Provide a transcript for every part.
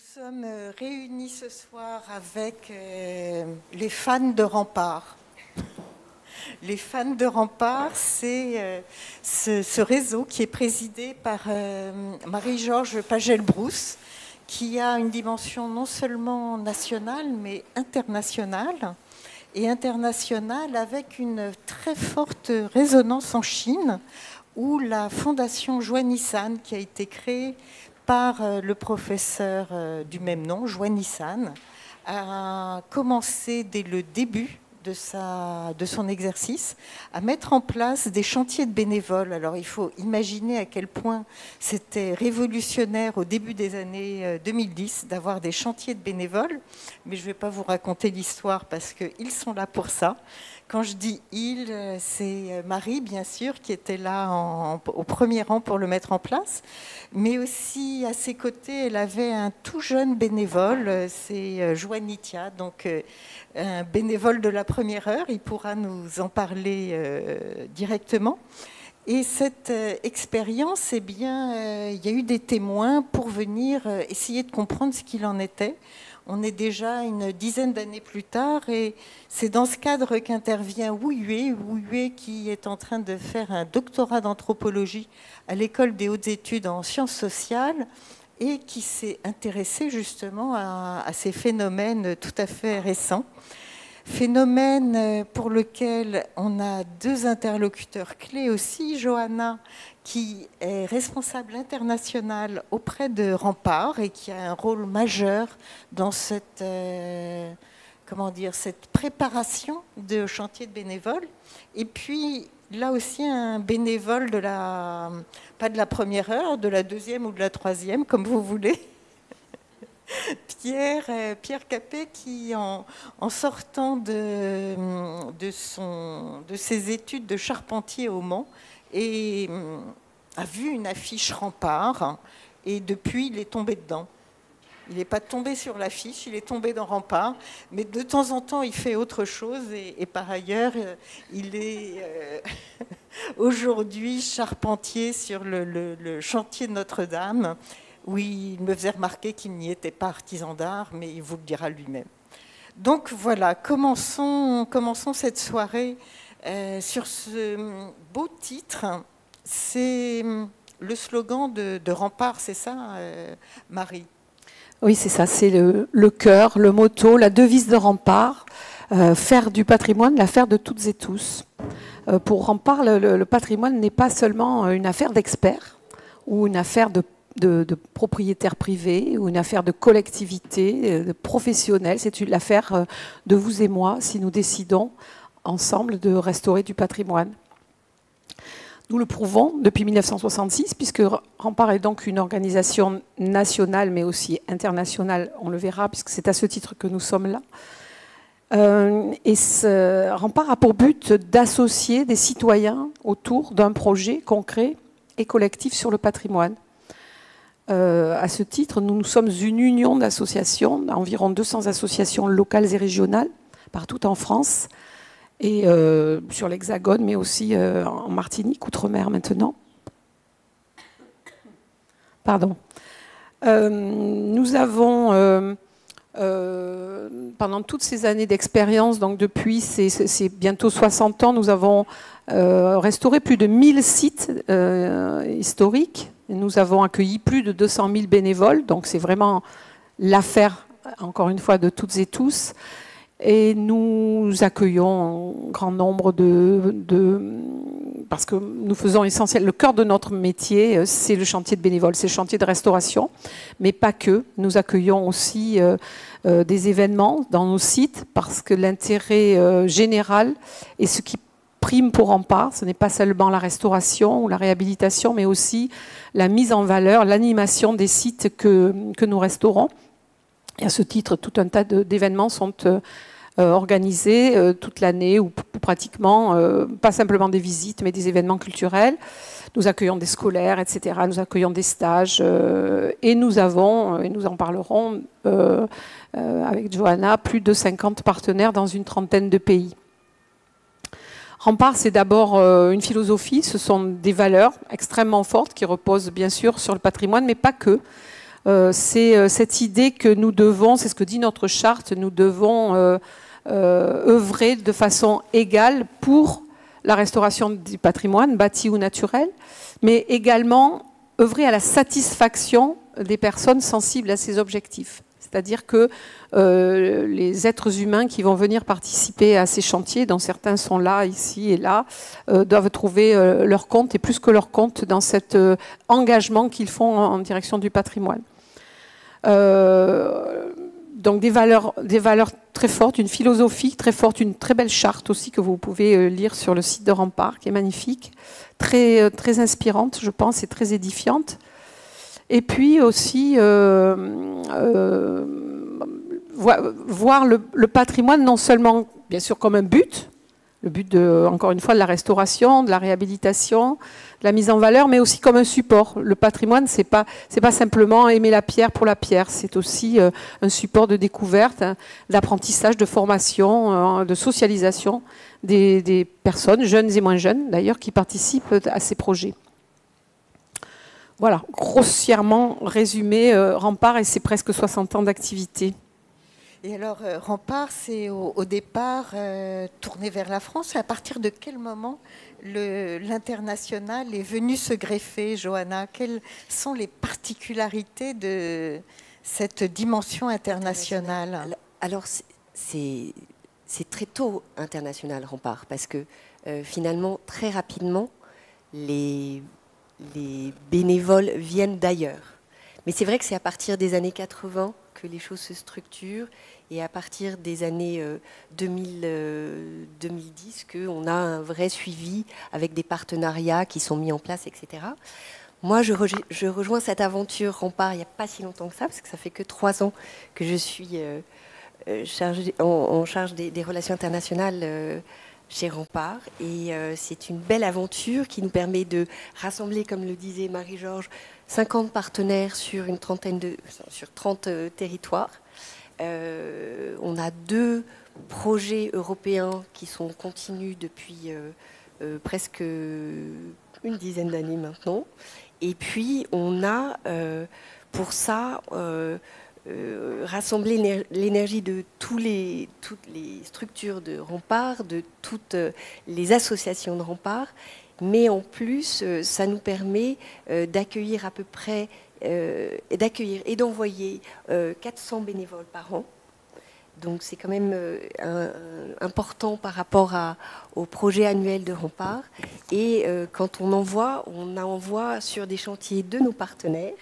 sommes réunis ce soir avec les fans de Rempart. Les fans de Rempart, c'est ce réseau qui est présidé par Marie-Georges Pagel-Brousse, qui a une dimension non seulement nationale, mais internationale. Et internationale avec une très forte résonance en Chine, où la fondation Juan-Nissan, qui a été créée par le professeur du même nom, Juan-Nissan, a commencé dès le début de son exercice à mettre en place des chantiers de bénévoles. Alors il faut imaginer à quel point c'était révolutionnaire au début des années 2010 d'avoir des chantiers de bénévoles, mais je ne vais pas vous raconter l'histoire parce qu'ils sont là pour ça. Quand je dis « il », c'est Marie, bien sûr, qui était là au premier rang pour le mettre en place. Mais aussi, à ses côtés, elle avait un tout jeune bénévole, c'est Joanne Nitia, donc un bénévole de la première heure. Il pourra nous en parler directement. Et cette expérience, eh bien, il y a eu des témoins pour venir essayer de comprendre ce qu'il en était. On est déjà une dizaine d'années plus tard et c'est dans ce cadre qu'intervient Wu Yue qui est en train de faire un doctorat d'anthropologie à l'école des hautes études en sciences sociales et qui s'est intéressé justement à ces phénomènes tout à fait récents. Phénomène pour lequel on a deux interlocuteurs clés aussi, Johanna, qui est responsable internationale auprès de Rempart et qui a un rôle majeur dans cette préparation de chantier de bénévoles. Et puis, là aussi, un bénévole pas de la première heure, de la deuxième ou de la troisième, comme vous voulez, Pierre Capet, qui en sortant de ses études de charpentier au Mans a vu une affiche Rempart et depuis il est tombé dedans. Il n'est pas tombé sur l'affiche, il est tombé dans Rempart, mais de temps en temps il fait autre chose et par ailleurs il est aujourd'hui charpentier sur le chantier de Notre-Dame. Oui, il me faisait remarquer qu'il n'y était pas artisan d'art, mais il vous le dira lui-même. Donc voilà, commençons cette soirée sur ce beau titre. C'est le slogan de Rempart, c'est ça, Marie? Oui, c'est ça, c'est le cœur, le motto, la devise de Rempart, faire du patrimoine l'affaire de toutes et tous. Pour Rempart, le patrimoine n'est pas seulement une affaire d'experts ou une affaire de propriétaires privés ou une affaire de collectivité, de professionnels. C'est l'affaire de vous et moi si nous décidons ensemble de restaurer du patrimoine. Nous le prouvons depuis 1966 puisque Rempart est donc une organisation nationale mais aussi internationale, on le verra puisque c'est à ce titre que nous sommes là. Rempart a pour but d'associer des citoyens autour d'un projet concret et collectif sur le patrimoine. À ce titre, nous sommes une union d'associations, environ 200 associations locales et régionales, partout en France, et sur l'Hexagone, mais aussi en Martinique, Outre-mer maintenant. Pardon. Nous avons, pendant toutes ces années d'expérience, donc depuis c'est bientôt 60 ans, nous avons restauré plus de 1000 sites historiques. Nous avons accueilli plus de 200 000 bénévoles, donc c'est vraiment l'affaire, encore une fois, de toutes et tous. Et nous accueillons un grand nombre parce que nous faisons essentiel, le cœur de notre métier, c'est le chantier de bénévoles, c'est le chantier de restauration, mais pas que. Nous accueillons aussi des événements dans nos sites, parce que l'intérêt général est ce qui prime pour Rempart, ce n'est pas seulement la restauration ou la réhabilitation, mais aussi la mise en valeur, l'animation des sites que nous restaurons. Et à ce titre, tout un tas d'événements sont organisés toute l'année, ou pratiquement, pas simplement des visites, mais des événements culturels. Nous accueillons des scolaires, etc. Nous accueillons des stages. Et nous avons, et nous en parlerons avec Johanna, plus de 50 partenaires dans une trentaine de pays. Rempart, c'est d'abord une philosophie, ce sont des valeurs extrêmement fortes qui reposent bien sûr sur le patrimoine, mais pas que. C'est cette idée que nous devons, c'est ce que dit notre charte, nous devons œuvrer de façon égale pour la restauration du patrimoine, bâti ou naturel, mais également œuvrer à la satisfaction des personnes sensibles à ces objectifs. C'est-à-dire que les êtres humains qui vont venir participer à ces chantiers, dont certains sont là, ici et là, doivent trouver leur compte, et plus que leur compte, dans cet engagement qu'ils font en direction du patrimoine. Donc des valeurs très fortes, une philosophie très forte, une très belle charte aussi que vous pouvez lire sur le site de Rempart, qui est magnifique, très, très inspirante, je pense, et très édifiante. Et puis aussi voir le patrimoine non seulement, bien sûr, comme un but, le but, encore une fois, de la restauration, de la réhabilitation, de la mise en valeur, mais aussi comme un support. Le patrimoine, c'est pas simplement aimer la pierre pour la pierre, c'est aussi un support de découverte, hein, d'apprentissage, de formation, de socialisation des personnes, jeunes et moins jeunes, d'ailleurs, qui participent à ces projets. Voilà, grossièrement résumé, Rempart et ses presque 60 ans d'activité. Et alors, Rempart, c'est au départ tourné vers la France. À partir de quel moment l'international est venu se greffer, Johanna? Quelles sont les particularités de cette dimension internationale? Alors, c'est très tôt international, Rempart, parce que finalement, très rapidement, les bénévoles viennent d'ailleurs. Mais c'est vrai que c'est à partir des années 80 que les choses se structurent, et à partir des années 2010 qu'on a un vrai suivi avec des partenariats qui sont mis en place, etc. Moi, je rejoins cette aventure Rempart il n'y a pas si longtemps que ça, parce que ça fait que 3 ans que je suis en charge des relations internationales chez Rempart, et c'est une belle aventure qui nous permet de rassembler, comme le disait Marie-Georges, 50 partenaires sur 30 territoires. On a 2 projets européens qui sont continus depuis presque une dizaine d'années maintenant. Et puis on a pour ça rassembler l'énergie de toutes les structures de Rempart, de toutes les associations de Rempart, mais en plus, ça nous permet d'accueillir à peu près, d'accueillir et d'envoyer 400 bénévoles par an. Donc c'est quand même important par rapport au projet annuel de Rempart. Et quand on envoie sur des chantiers de nos partenaires.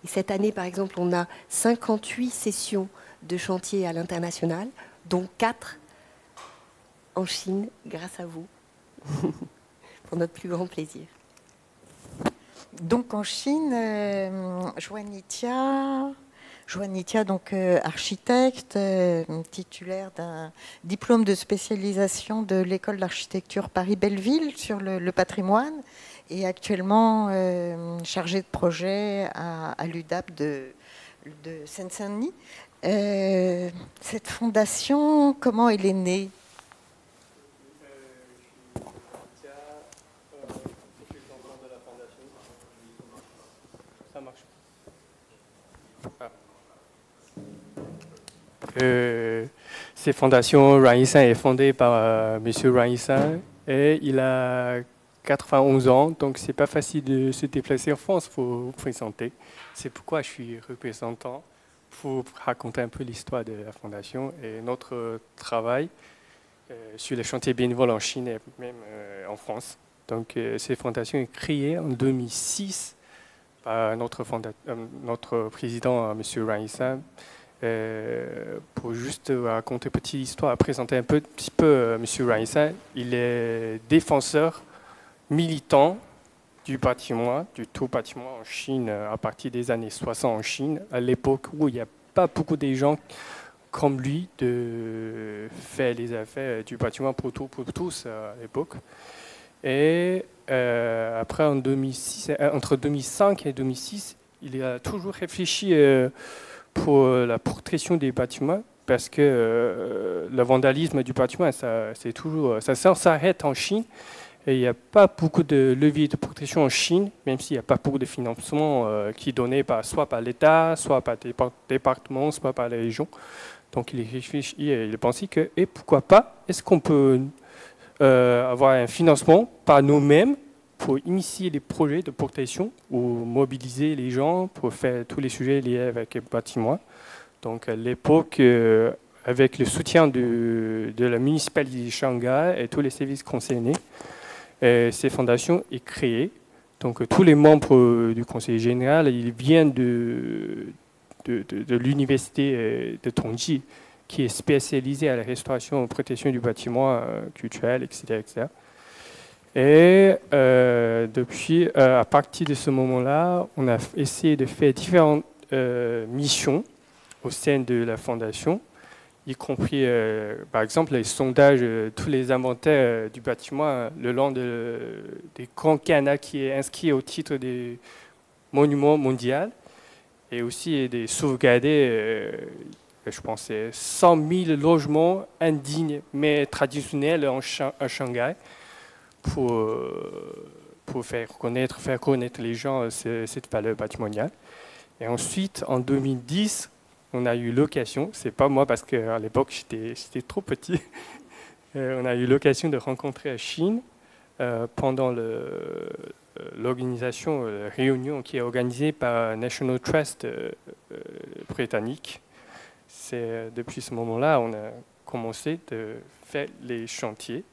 Et cette année, par exemple, on a 58 sessions de chantier à l'international, dont 4 en Chine, grâce à vous, pour notre plus grand plaisir. Donc en Chine, Juanitia, donc architecte, titulaire d'un diplôme de spécialisation de l'école d'architecture Paris-Belleville sur le patrimoine, et actuellement chargée de projet à l'UDAP de Seine-Saint-Denis. Cette fondation, comment elle est née? Ça marche. Cette fondation Ruan Yishan est fondée par Monsieur Ruan Yishan, et il a 91 ans, donc c'est pas facile de se déplacer en France pour vous présenter. C'est pourquoi je suis représentant pour raconter un peu l'histoire de la fondation et notre travail sur les chantiers bénévoles en Chine et même en France. Donc cette fondation est créée en 2006 par notre président, M. Ruan Yishan, pour juste raconter une petite histoire, présenter un petit peu M. Ruan Yishan. Il est défenseur militant du bâtiment, du tout bâtiment en Chine à partir des années 60 en Chine, à l'époque où il n'y a pas beaucoup de gens comme lui de faire les affaires du bâtiment pour tous à l'époque. Et après, entre 2005 et 2006, il a toujours réfléchi pour la protection des bâtiments, parce que le vandalisme du bâtiment, ça s'arrête en Chine. Et il n'y a pas beaucoup de leviers de protection en Chine, même s'il n'y a pas beaucoup de financement qui est donné soit par l'État, soit par des départements, soit par les régions. Donc il réfléchit et il pense que, et pourquoi pas, est-ce qu'on peut avoir un financement par nous-mêmes pour initier des projets de protection ou mobiliser les gens pour faire tous les sujets liés avec le bâtiment. Donc à l'époque, avec le soutien de la municipalité de Shanghai et tous les services concernés, ces fondations est créée. Donc tous les membres du conseil général, ils viennent de l'université de Tongji, qui est spécialisée à la restauration et protection du bâtiment culturel, etc., etc. Et depuis, à partir de ce moment-là, on a essayé de faire différentes missions au sein de la fondation, y compris, par exemple, les sondages, tous les inventaires du bâtiment le long des grands canaux qui est inscrit au titre des monuments mondiaux, et aussi des sauvegarder, je pense, 100 000 logements indignes mais traditionnels à Shanghai pour faire connaître les gens cette valeur patrimoniale. Et ensuite, en 2010, on a eu l'occasion, c'est pas moi parce qu'à l'époque j'étais trop petit, on a eu l'occasion de rencontrer à Chine pendant l'organisation, la réunion qui est organisée par National Trust britannique. C'est depuis ce moment-là, on a commencé de faire les chantiers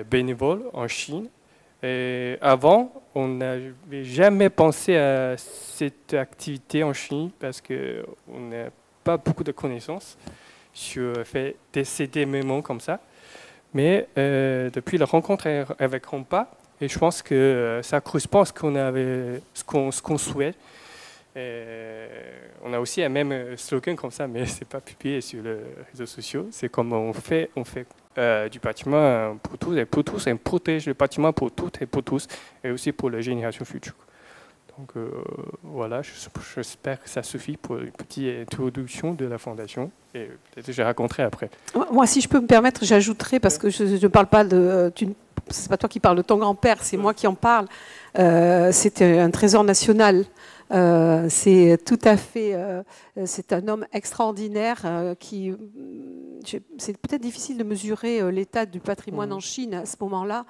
bénévoles en Chine. Et avant, on n'avait jamais pensé à cette activité en Chine parce qu'on n'a pas beaucoup de connaissances sur ces événements comme ça. Mais depuis la rencontre avec Rompa, et je pense que ça correspond à ce qu'on souhaite. On a aussi un même slogan comme ça, mais c'est pas publié sur les réseaux sociaux. C'est comme on fait du bâtiment pour tous et pour tous, et on protège le bâtiment pour toutes et pour tous, et aussi pour les générations futures. Donc voilà, j'espère que ça suffit pour une petite introduction de la fondation, et peut-être je raconterai après. Moi, si je peux me permettre, j'ajouterai, parce que je ne parle pas de... C'est pas toi qui parles de ton grand-père, c'est moi qui en parle. C'était un trésor national. C'est tout à fait, c'est un homme extraordinaire qui, c'est peut-être difficile de mesurer l'état du patrimoine en Chine à ce moment-là.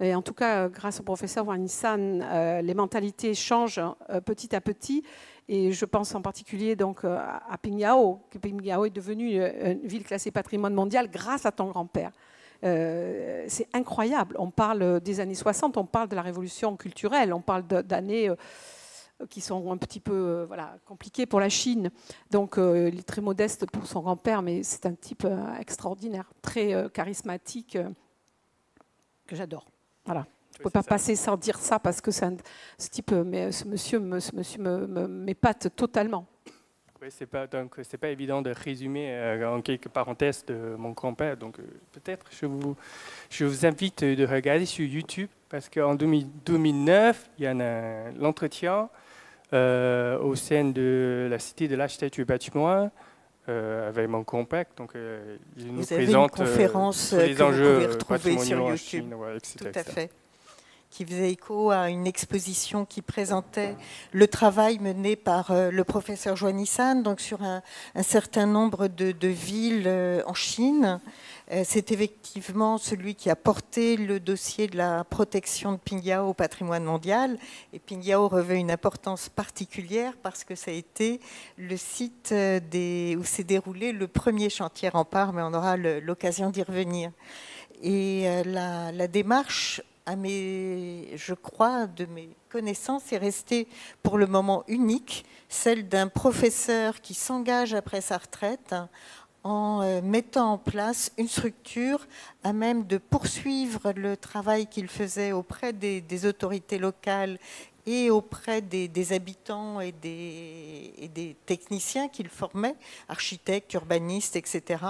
Et en tout cas, grâce au professeur Wang Yisan, les mentalités changent petit à petit. Et je pense en particulier donc à Pingyao, que Pingyao est devenue une ville classée patrimoine mondial grâce à ton grand-père. C'est incroyable. On parle des années 60, on parle de la révolution culturelle, on parle d'années qui sont un petit peu compliquées pour la Chine. Donc il est très modeste pour son grand-père, mais c'est un type extraordinaire, très charismatique, que j'adore. Voilà. Je ne peux pas passer sans dire ça parce que ce monsieur m'épate totalement. Oui, c'est pas évident de résumer en quelques parenthèses de mon grand-père. Donc peut-être je vous invite de regarder sur YouTube parce qu'en 2009, il y a l'entretien au sein de la Cité de l'architecture du bâtiment avec mon grand-père. Donc il nous présente une conférence tous les enjeux patrimoniaux en Chine, etc. Tout à fait. Qui faisait écho à une exposition qui présentait le travail mené par le professeur Wang Yisan, donc sur un certain nombre de villes en Chine. C'est effectivement celui qui a porté le dossier de la protection de Pingyao au patrimoine mondial. Et Pingyao revêt une importance particulière parce que ça a été le site où s'est déroulé le premier chantier rempart, mais on aura l'occasion d'y revenir. Et la démarche, je crois, de mes connaissances, est restée pour le moment unique, celle d'un professeur qui s'engage après sa retraite en mettant en place une structure à même de poursuivre le travail qu'il faisait auprès des autorités locales et auprès des habitants et des techniciens qu'il formait, architectes, urbanistes, etc.,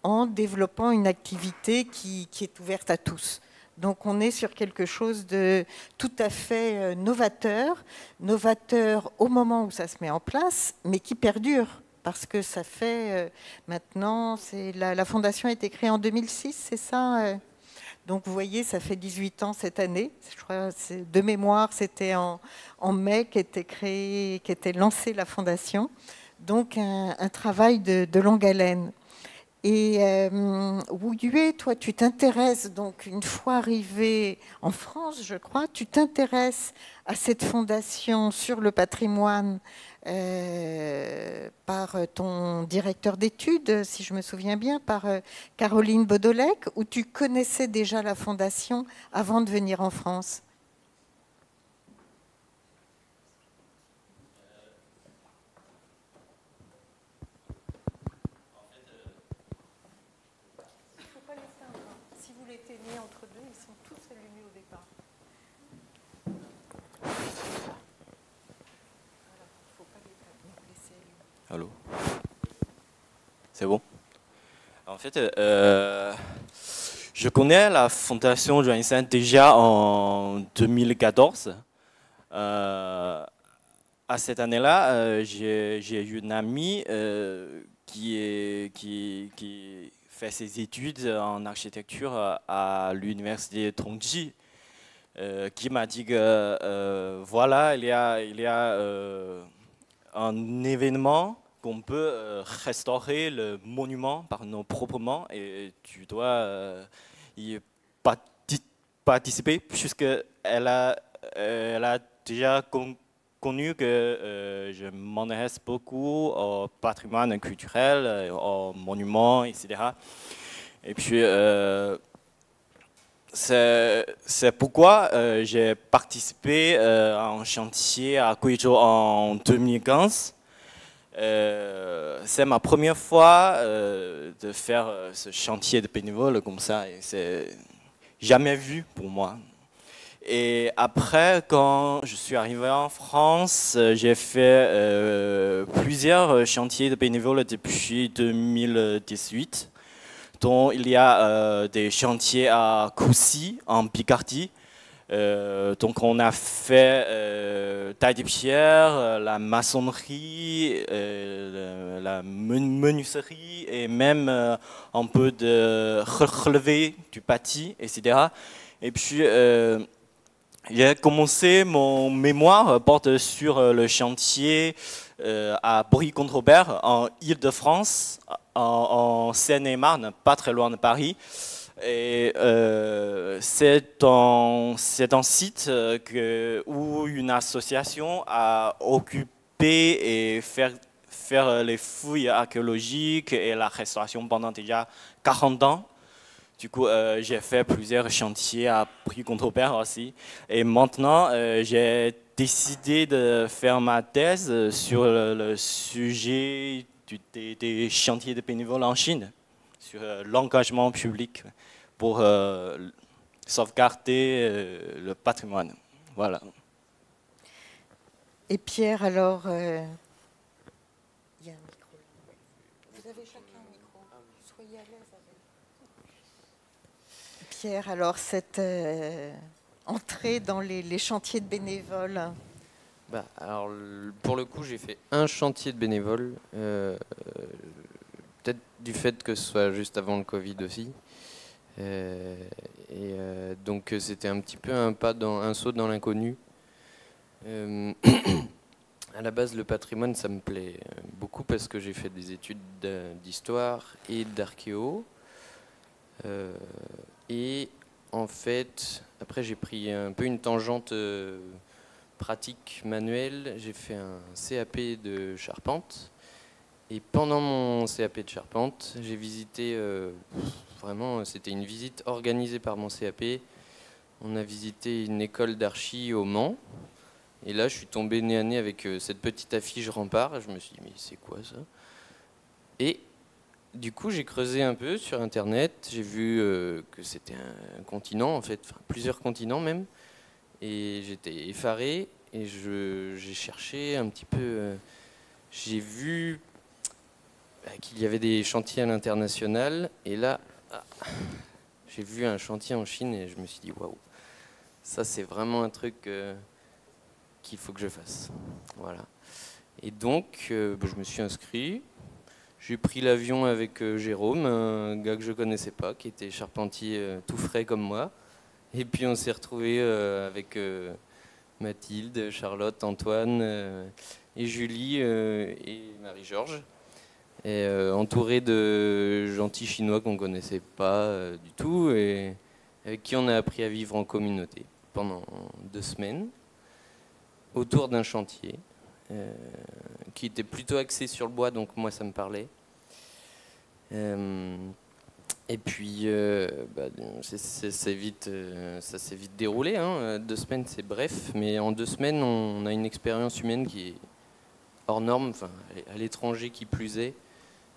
en développant une activité qui est ouverte à tous. Donc on est sur quelque chose de tout à fait novateur au moment où ça se met en place, mais qui perdure, parce que ça fait maintenant, la fondation a été créée en 2006, c'est ça Donc vous voyez, ça fait 18 ans cette année. Je crois, de mémoire, c'était en mai qu'était lancée la fondation. Donc un travail de longue haleine. Et Wu Yue, toi, tu t'intéresses, donc une fois arrivé en France, je crois, tu t'intéresses à cette fondation sur le patrimoine par ton directeur d'études, si je me souviens bien, par Caroline Bodolek, ou tu connaissais déjà la fondation avant de venir en France? Si vous les tenez entre deux, ils sont tous allumés au départ. Alors, il ne faut pas les laisser allumer. Allô? C'est bon? En fait, je connais la fondation Zhuang Yishan déjà en 2014. À cette année-là, j'ai eu une amie qui fait ses études en architecture à l'université de Tongji, qui m'a dit que voilà, il y a un événement qu'on peut restaurer le monument par nos propres mains et tu dois y participer puisqu'elle a déjà connu que je m'intéresse beaucoup au patrimoine culturel, aux monuments, etc. Et puis, c'est pourquoi j'ai participé à un chantier à Guizhou en 2015. C'est ma première fois de faire ce chantier de bénévole comme ça. Et c'est jamais vu pour moi. Et après, quand je suis arrivé en France, j'ai fait plusieurs chantiers de bénévoles depuis 2018, dont il y a des chantiers à Coucy, en Picardie. Donc on a fait taille de pierre, la maçonnerie, la menuiserie et même un peu de relevé du bâti, etc. Et puis j'ai commencé mon mémoire porte sur le chantier à Bory-Contre-Aubert en Île-de-France, en Seine-et-Marne, pas très loin de Paris. Et c'est un site où une association a occupé et faire les fouilles archéologiques et la restauration pendant déjà 40 ans. Du coup, j'ai fait plusieurs chantiers à Bory-Contre-Aubert aussi. Et maintenant, j'ai décidé de faire ma thèse sur le sujet des chantiers de bénévoles en Chine, sur l'engagement public pour sauvegarder le patrimoine. Voilà. Et Pierre, alors, il y a un micro. Vous avez chacun un micro. Soyez à l'aise avec. Pierre, alors, cette entrée dans les chantiers de bénévoles. Alors, pour le coup, j'ai fait un chantier de bénévoles, peut-être du fait que ce soit juste avant le Covid aussi. Donc c'était un petit peu un saut dans l'inconnu. À la base, le patrimoine, ça me plaît beaucoup parce que j'ai fait des études d'histoire et d'archéo. Et en fait, après j'ai pris un peu une tangente pratique manuelle. J'ai fait un CAP de charpente. Et pendant mon CAP de charpente, j'ai visité, vraiment, c'était une visite organisée par mon CAP. On a visité une école d'archi au Mans. Et là, je suis tombé nez à nez avec cette petite affiche rempart. Et je me suis dit, mais c'est quoi ça? Et du coup, j'ai creusé un peu sur Internet. J'ai vu que c'était un continent, en fait, enfin, plusieurs continents même. Et j'étais effaré. Et j'ai cherché un petit peu. J'ai vu qu'il y avait des chantiers à l'international. Et là, j'ai vu un chantier en Chine et je me suis dit, waouh, ça c'est vraiment un truc qu'il faut que je fasse. Voilà. Et donc, je me suis inscrit. J'ai pris l'avion avec Jérôme, un gars que je connaissais pas, qui était charpentier tout frais comme moi. Et puis on s'est retrouvés avec Mathilde, Charlotte, Antoine et Julie et Marie-Georges. Et entourés de gentils Chinois qu'on ne connaissait pas du tout et avec qui on a appris à vivre en communauté pendant 2 semaines autour d'un chantier qui était plutôt axé sur le bois, donc moi ça me parlait. Et puis ça s'est vite déroulé, hein. 2 semaines c'est bref, mais en 2 semaines on a une expérience humaine qui est hors norme, enfin, à l'étranger qui plus est.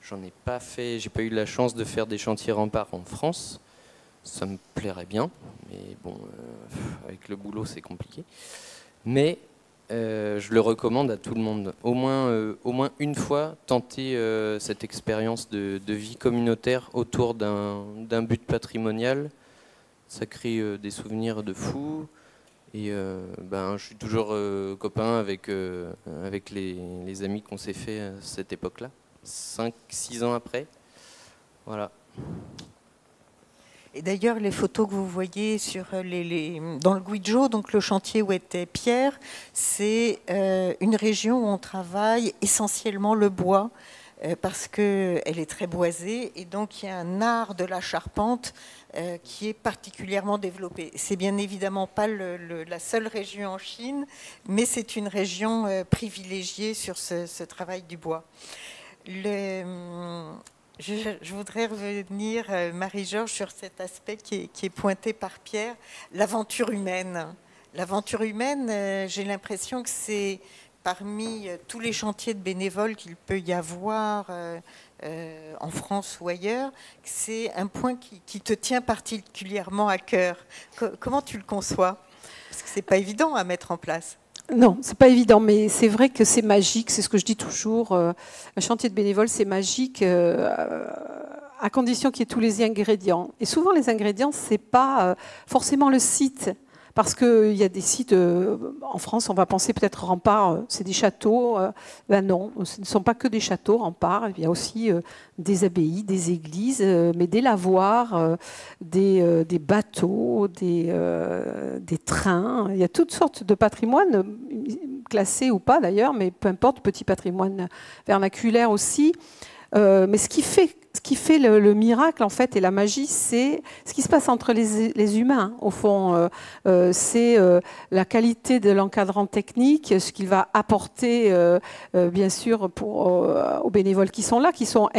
J'en ai pas fait, j'ai pas eu la chance de faire des chantiers remparts en France. Ça me plairait bien, mais bon, avec le boulot c'est compliqué. Mais je le recommande à tout le monde. Au moins une fois, tenter cette expérience de vie communautaire autour d'un but patrimonial. Ça crée des souvenirs de fou. Et je suis toujours copain avec les amis qu'on s'est fait à cette époque-là. 5-6 ans après. Voilà. Et d'ailleurs, les photos que vous voyez dans le Guizhou, donc le chantier où était Pierre, c'est une région où on travaille essentiellement le bois, parce qu'elle est très boisée, et donc il y a un art de la charpente qui est particulièrement développé. C'est bien évidemment pas la seule région en Chine, mais c'est une région privilégiée sur ce travail du bois. Je voudrais revenir, Marie-Georges, sur cet aspect qui est pointé par Pierre, l'aventure humaine. L'aventure humaine, j'ai l'impression que c'est parmi tous les chantiers de bénévoles qu'il peut y avoir en France ou ailleurs, c'est un point qui te tient particulièrement à cœur. Comment tu le conçois? Parce que ce n'est pas évident à mettre en place. Non, c'est pas évident, mais c'est vrai que c'est magique, c'est ce que je dis toujours. Un chantier de bénévoles, c'est magique à condition qu'il y ait tous les ingrédients. Et souvent, les ingrédients, c'est pas forcément le site. Parce qu'il y a des sites, en France, on va penser peut-être Rempart, c'est des châteaux. Ben non, ce ne sont pas que des châteaux, Rempart. Il y a aussi des abbayes, des églises, mais des lavoirs, des bateaux, des trains. Il y a toutes sortes de patrimoine, classés ou pas d'ailleurs, mais peu importe, petit patrimoine vernaculaire aussi. Mais ce qui fait le miracle en fait et la magie, c'est ce qui se passe entre les humains. Au fond, c'est la qualité de l'encadrant technique, ce qu'il va apporter, bien sûr, aux bénévoles qui sont là, qui sont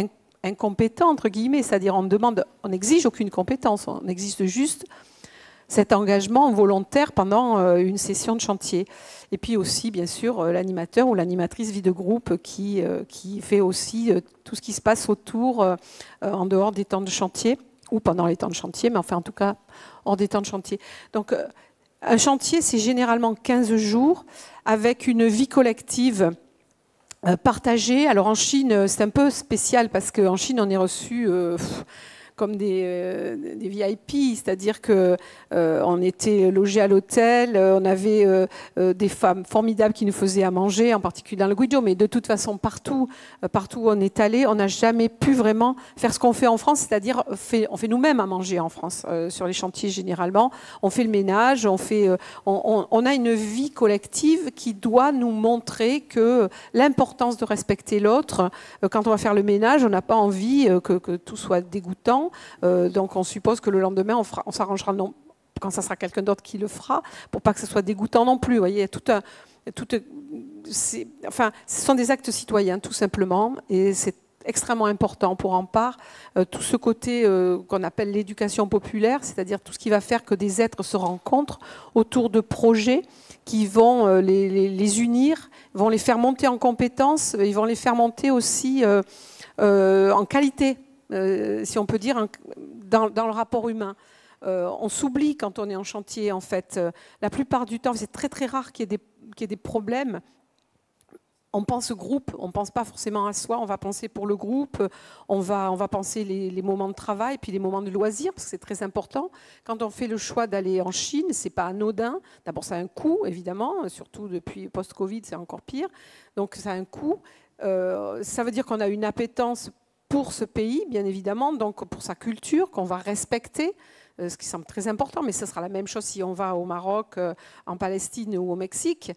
incompétents entre guillemets, c'est-à-dire on n'exige aucune compétence, on exige juste cet engagement volontaire pendant une session de chantier. Et puis aussi, bien sûr, l'animateur ou l'animatrice vie de groupe qui fait aussi tout ce qui se passe autour, en dehors des temps de chantier, ou pendant les temps de chantier, mais enfin en tout cas hors des temps de chantier. Donc un chantier, c'est généralement 15 jours avec une vie collective partagée. Alors en Chine, c'est un peu spécial parce qu'en Chine, on est reçu... comme des VIP, c'est-à-dire qu'on était logés à l'hôtel, on avait des femmes formidables qui nous faisaient à manger, en particulier dans le Guizhou, mais de toute façon, partout où on est allé, on n'a jamais pu vraiment faire ce qu'on fait en France, c'est-à-dire on fait nous-mêmes à manger en France, sur les chantiers généralement, on fait le ménage, on a une vie collective qui doit nous montrer que l'importance de respecter l'autre, quand on va faire le ménage, on n'a pas envie que tout soit dégoûtant. Donc on suppose que le lendemain on s'arrangera quand ça sera quelqu'un d'autre qui le fera pour pas que ce soit dégoûtant non plus. Vous voyez, ce sont des actes citoyens tout simplement et c'est extrêmement important pour Rempart, tout ce côté qu'on appelle l'éducation populaire, c'est-à-dire tout ce qui va faire que des êtres se rencontrent autour de projets qui vont les unir, vont les faire monter en compétences, ils vont les faire monter aussi en qualité. Si on peut dire, dans le rapport humain. On s'oublie quand on est en chantier, en fait. La plupart du temps, c'est très très rare qu'il y ait des problèmes. On pense groupe, on ne pense pas forcément à soi, on va penser pour le groupe, on va penser les moments de travail, puis les moments de loisirs, parce que c'est très important. Quand on fait le choix d'aller en Chine, ce n'est pas anodin. D'abord, ça a un coût, évidemment, surtout depuis post-Covid, c'est encore pire. Donc, ça a un coût. Ça veut dire qu'on a une appétence pour ce pays, bien évidemment, donc pour sa culture, qu'on va respecter, ce qui semble très important, mais ce sera la même chose si on va au Maroc, en Palestine ou au Mexique.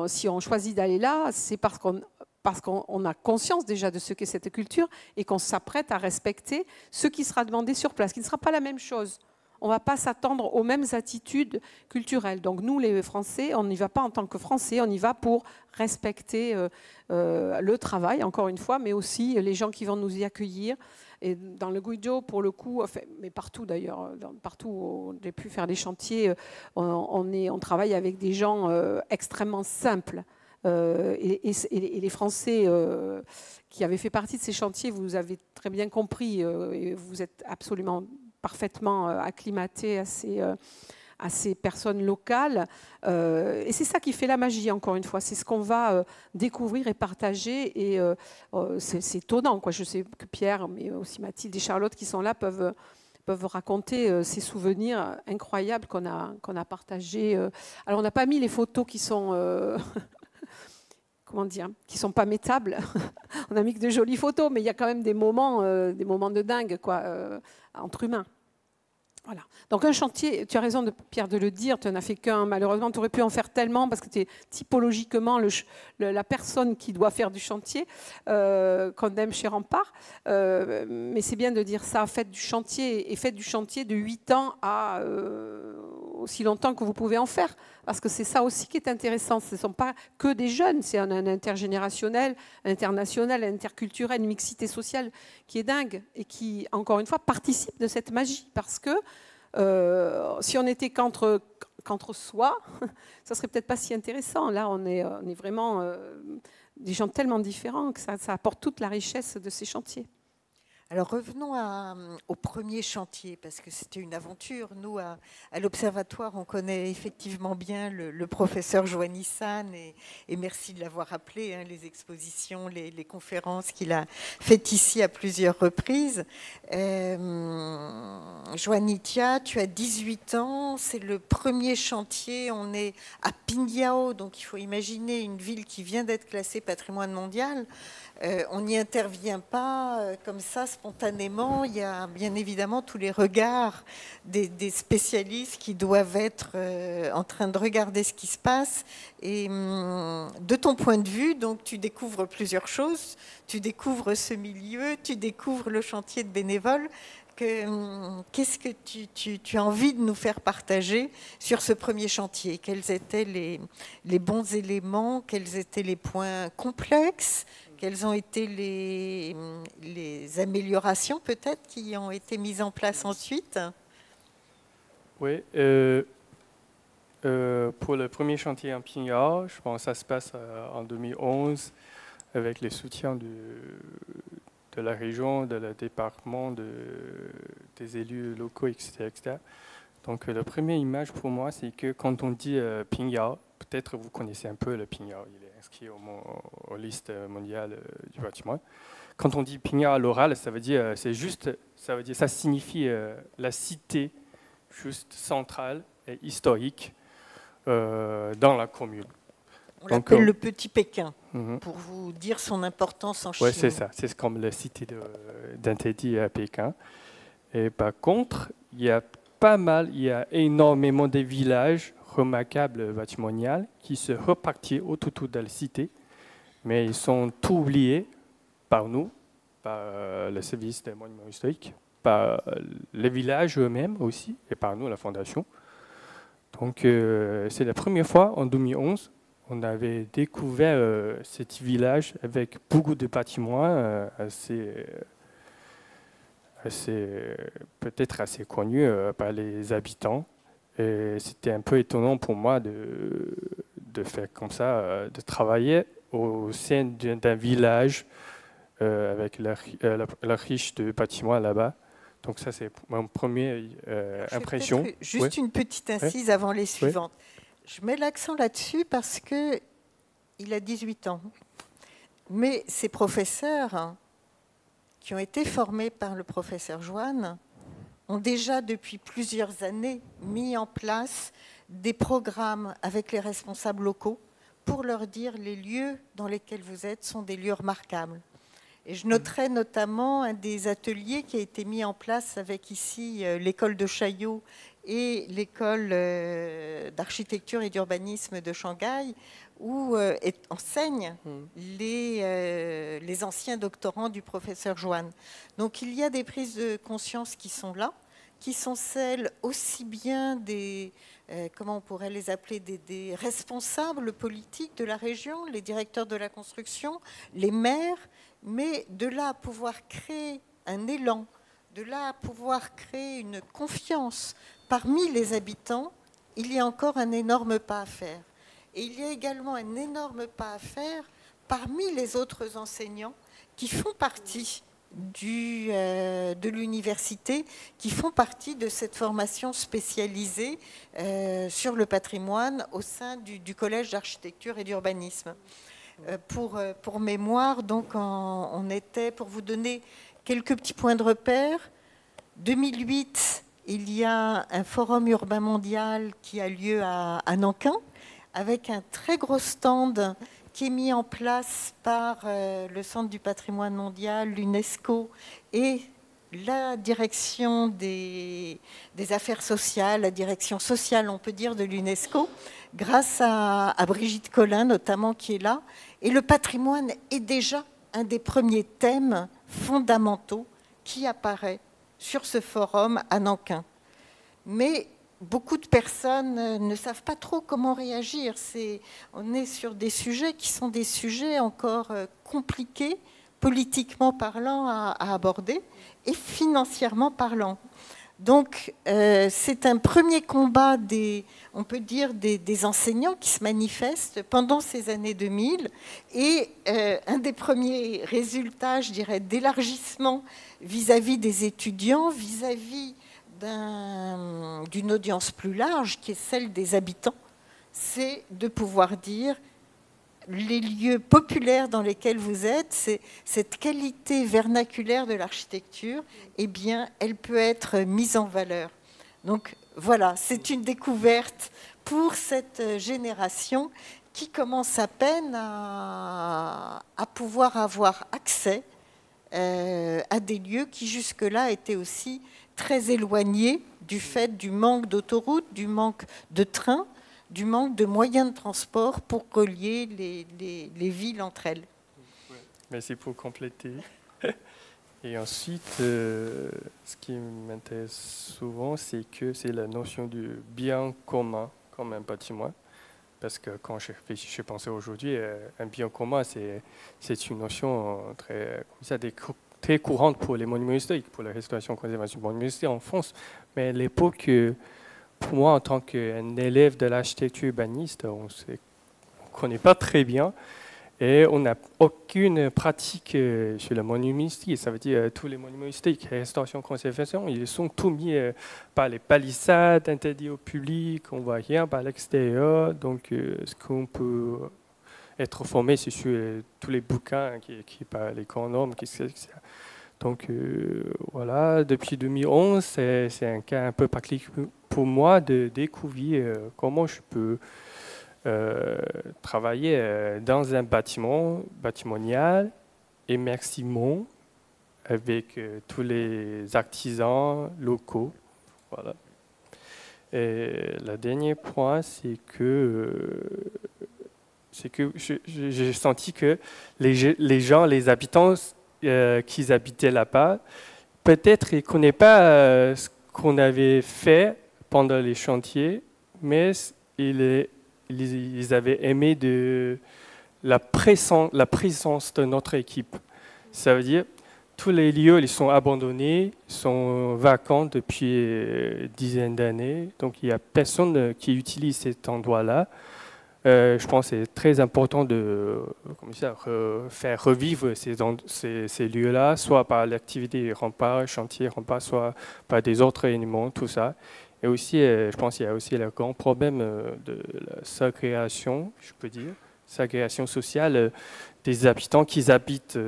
Si on choisit d'aller là, c'est parce qu'on a conscience déjà de ce qu'est cette culture et qu'on s'apprête à respecter ce qui sera demandé sur place, qui ne sera pas la même chose. On ne va pas s'attendre aux mêmes attitudes culturelles. Donc nous, les Français, on n'y va pas en tant que Français, on y va pour respecter le travail, encore une fois, mais aussi les gens qui vont nous y accueillir. Et dans le Guido, pour le coup, enfin, mais partout d'ailleurs, partout où j'ai pu faire des chantiers, on travaille avec des gens extrêmement simples. Et les Français qui avaient fait partie de ces chantiers, vous avez très bien compris, et vous êtes absolument parfaitement acclimatés à ces personnes locales. Et c'est ça qui fait la magie, encore une fois. C'est ce qu'on va découvrir et partager. Et c'est étonnant, quoi. Je sais que Pierre, mais aussi Mathilde et Charlotte qui sont là peuvent raconter ces souvenirs incroyables qu'on a partagés. Alors, on n'a pas mis les photos qui sont... comment dire, qui ne sont pas métables. On a mis que de jolies photos, mais il y a quand même des moments de dingue, quoi, entre humains. Voilà. Donc un chantier, tu as raison Pierre de le dire, tu n'en as fait qu'un, malheureusement tu aurais pu en faire tellement parce que tu es typologiquement la personne qui doit faire du chantier qu'on aime chez Rempart, mais c'est bien de dire ça, faites du chantier, et faites du chantier de 8 ans à aussi longtemps que vous pouvez en faire, parce que c'est ça aussi qui est intéressant, ce ne sont pas que des jeunes, c'est un intergénérationnel, international, interculturel, une mixité sociale qui est dingue et qui, encore une fois, participe de cette magie, parce que si on était qu'entre soi, ça serait peut-être pas si intéressant. Là, on est vraiment des gens tellement différents que ça apporte toute la richesse de ces chantiers. Alors revenons au premier chantier, parce que c'était une aventure. Nous, à l'Observatoire, on connaît effectivement bien le professeur Joannissan, et merci de l'avoir appelé, hein, les expositions, les conférences qu'il a faites ici à plusieurs reprises. Joanitia, tu as 18 ans, c'est le premier chantier, on est à Pinhao, donc il faut imaginer une ville qui vient d'être classée patrimoine mondial. On n'y intervient pas comme ça spontanément. Il y a bien évidemment tous les regards des spécialistes qui doivent être en train de regarder ce qui se passe. Et de ton point de vue, donc, tu découvres plusieurs choses. Tu découvres ce milieu, tu découvres le chantier de bénévoles. Qu'est-ce que tu as envie de nous faire partager sur ce premier chantier? Quels étaient les bons éléments? Quels étaient les points complexes? Quelles ont été les améliorations peut-être qui ont été mises en place ensuite? Oui, pour le premier chantier en Pinhao, je pense que ça se passe en 2011 avec le soutien de la région, de le département, des élus locaux, etc., etc. Donc la première image pour moi, c'est que quand on dit Pinhao, peut-être vous connaissez un peu le Pinhao, il est inscrit aux listes mondiales du patrimoine. Quand on dit Pinhao à l'oral, ça veut dire, ça signifie la cité juste centrale et historique dans la commune. On l'appelle le Petit Pékin, pour vous dire son importance en Chine. Oui, c'est ça. C'est comme la cité d'Intédi à Pékin. Et par contre, il y a énormément de villages remarquables patrimoniaux qui se repartissent autour de la cité, mais ils sont tout oubliés par nous, par le service des monuments historiques, par les villages eux-mêmes aussi, et par nous, la Fondation. Donc, c'est la première fois, en 2011, on avait découvert ce village avec beaucoup de patrimoine peut-être assez connu par les habitants. Et c'était un peu étonnant pour moi de faire comme ça, de travailler au sein d'un village avec la riche de patrimoine là-bas. Donc ça, c'est ma première impression. Juste une petite incise avant les suivantes. Je mets l'accent là-dessus parce qu'il a 18 ans. Mais ces professeurs qui ont été formés par le professeur Joanne ont déjà depuis plusieurs années mis en place des programmes avec les responsables locaux pour leur dire les lieux dans lesquels vous êtes sont des lieux remarquables. Et je noterai notamment un des ateliers qui a été mis en place avec ici l'école de Chaillot et l'école d'architecture et d'urbanisme de Shanghai, où enseignent les anciens doctorants du professeur Joanne. Donc il y a des prises de conscience qui sont là, qui sont celles aussi bien des, comment on pourrait les appeler, des responsables politiques de la région, les directeurs de la construction, les maires, mais de là à pouvoir créer un élan, de là à pouvoir créer une confiance parmi les habitants, il y a encore un énorme pas à faire. Et il y a également un énorme pas à faire parmi les autres enseignants qui font partie de l'université, qui font partie de cette formation spécialisée sur le patrimoine au sein du Collège d'architecture et d'urbanisme. Pour mémoire, donc, on était, pour vous donner quelques petits points de repère, 2008, il y a un forum urbain mondial qui a lieu à Nankin, avec un très gros stand qui est mis en place par le Centre du patrimoine mondial, l'UNESCO et la direction des affaires sociales, la direction sociale, on peut dire, de l'UNESCO, grâce à Brigitte Collin notamment qui est là. Et le patrimoine est déjà un des premiers thèmes fondamentaux qui apparaît sur ce forum à Nankin. Mais beaucoup de personnes ne savent pas trop comment réagir. On est sur des sujets qui sont des sujets encore compliqués, politiquement parlant, à aborder et financièrement parlant. Donc, c'est un premier combat on peut dire, des enseignants qui se manifestent pendant ces années 2000 et un des premiers résultats, je dirais, d'élargissement vis-à-vis des étudiants, vis-à-vis d'une audience plus large, qui est celle des habitants, c'est de pouvoir dire les lieux populaires dans lesquels vous êtes, cette qualité vernaculaire de l'architecture, eh bien, elle peut être mise en valeur. Donc voilà, c'est une découverte pour cette génération qui commence à peine à pouvoir avoir accès à des lieux qui jusque-là étaient aussi très éloignés du fait du manque d'autoroutes, du manque de trains, du manque de moyens de transport pour relier les villes entre elles. Merci pour compléter. Et ensuite, ce qui m'intéresse souvent, c'est la notion du bien commun comme un patrimoine. Parce que quand je pensais aujourd'hui, un bien commun, c'est une notion très courante pour les monuments historiques, pour la restauration et conservation des monuments historiques en France. Mais à l'époque, pour moi, en tant qu'un élève de l'architecture urbaniste, on ne connaît pas très bien et on n'a aucune pratique sur le monument historique. Ça veut dire tous les monuments historiques, restauration, conservation, ils sont tous mis par les palissades, interdits au public, on ne voit rien par l'extérieur. Donc, ce qu'on peut être formé, c'est sur tous les bouquins qui par les grands normes, etc. Donc, voilà, depuis 2011, c'est un cas un peu particulier pour moi de découvrir comment je peux travailler dans un bâtimonial immersivement avec tous les artisans locaux. Voilà. Et le dernier point, c'est que j'ai senti que les gens, les habitants qui habitaient là-bas, peut-être ils ne connaissaient pas ce qu'on avait fait pendant les chantiers, mais ils avaient aimé la présence de notre équipe. Ça veut dire tous les lieux ils sont abandonnés, ils sont vacants depuis dizaines d'années, donc il n'y a personne qui utilise cet endroit-là. Je pense que c'est très important de faire revivre ces lieux-là, soit par l'activité rempart, chantier rempart, soit par des autres éléments, tout ça. Et aussi, je pense qu'il y a aussi le grand problème de la ségrégation, je peux dire, ségrégation sociale des habitants qui habitent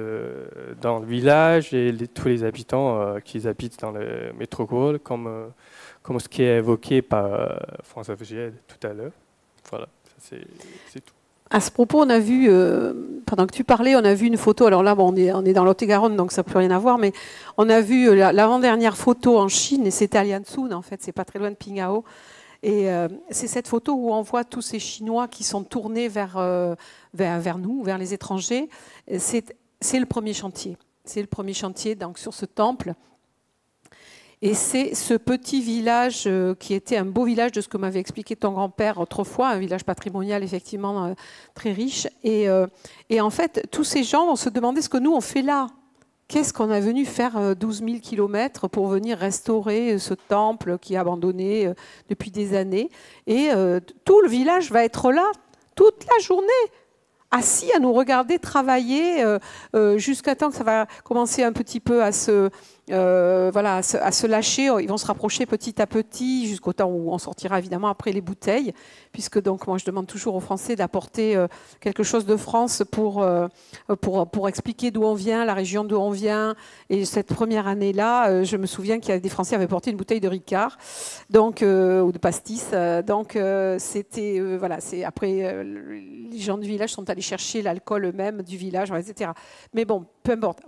dans le village et tous les habitants qui habitent dans le métropole, comme ce qui est évoqué par François Vergier tout à l'heure. Voilà, c'est tout. À ce propos, on a vu, pendant que tu parlais, on a vu une photo. Alors là, bon, on est dans Lot-et-Garonne, donc ça n'a plus rien à voir, mais on a vu l'avant-dernière photo en Chine, et c'était à Lianzhou, en fait, c'est pas très loin de Pingao. Et c'est cette photo où on voit tous ces Chinois qui sont tournés vers nous, vers les étrangers. C'est le premier chantier. C'est le premier chantier donc, sur ce temple. Et c'est ce petit village qui était un beau village de ce que m'avait expliqué ton grand-père autrefois, un village patrimonial effectivement très riche. Et en fait, tous ces gens vont se demander ce que nous on fait là. Qu'est-ce qu'on est venu faire 12 000 kilomètres pour venir restaurer ce temple qui est abandonné depuis des années. Et tout le village va être là toute la journée, assis à nous regarder travailler jusqu'à temps que ça va commencer un petit peu à se lâcher. Ils vont se rapprocher petit à petit jusqu'au temps où on sortira évidemment après les bouteilles, puisque donc moi je demande toujours aux Français d'apporter quelque chose de France pour expliquer d'où on vient, la région d'où on vient. Et cette première année-là, je me souviens qu'il y a des Français qui avaient porté une bouteille de Ricard, donc ou de pastis. Donc c'était c'est après les gens du village sont allés chercher l'alcool eux-mêmes du village, etc. Mais bon, peu importe.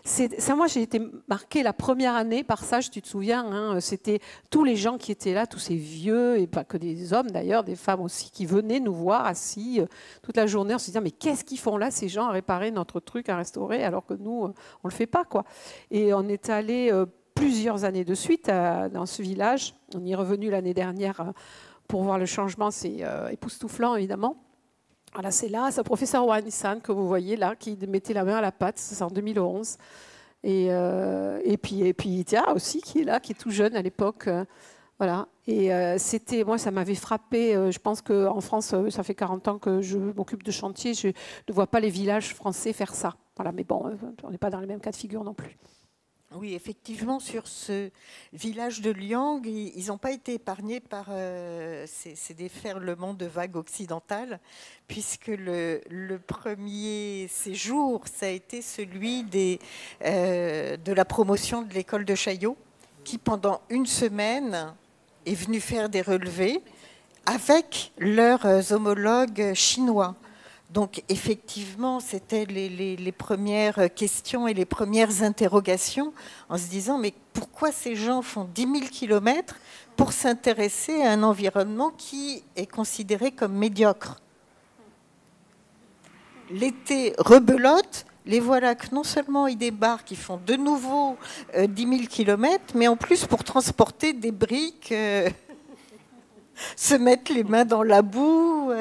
Ça, moi j'ai été marquée la première année par ça, tu te souviens, hein, c'était tous les gens qui étaient là, tous ces vieux, et pas que des hommes d'ailleurs, des femmes aussi, qui venaient nous voir assis toute la journée en se disant mais qu'est-ce qu'ils font là ces gens à réparer notre truc, à restaurer, alors que nous, on le fait pas, quoi. Et on est allé plusieurs années de suite dans ce village, on y est revenu l'année dernière pour voir le changement, c'est époustouflant évidemment. Voilà, c'est là, c'est le professeur Wan-San que vous voyez là, qui mettait la main à la pâte, c'est en 2011. Et puis Tia aussi qui est là, qui est tout jeune à l'époque. Voilà. Et moi, ça m'avait frappé. Je pense qu'en France, ça fait 40 ans que je m'occupe de chantier. Je ne vois pas les villages français faire ça. Voilà, mais bon, on n'est pas dans les mêmes cas de figure non plus. Oui, effectivement, sur ce village de Liang, ils n'ont pas été épargnés par ces déferlements de vagues occidentales, puisque le premier séjour, ça a été celui de la promotion de l'école de Chaillot, qui pendant une semaine est venue faire des relevés avec leurs homologues chinois. Donc effectivement, c'était les premières questions et les premières interrogations en se disant mais pourquoi ces gens font 10 000 kilomètres pour s'intéresser à un environnement qui est considéré comme médiocre. L'été rebelote, les voilà que non seulement ils débarquent, ils font de nouveau 10 000 kilomètres, mais en plus pour transporter des briques... se mettre les mains dans la boue,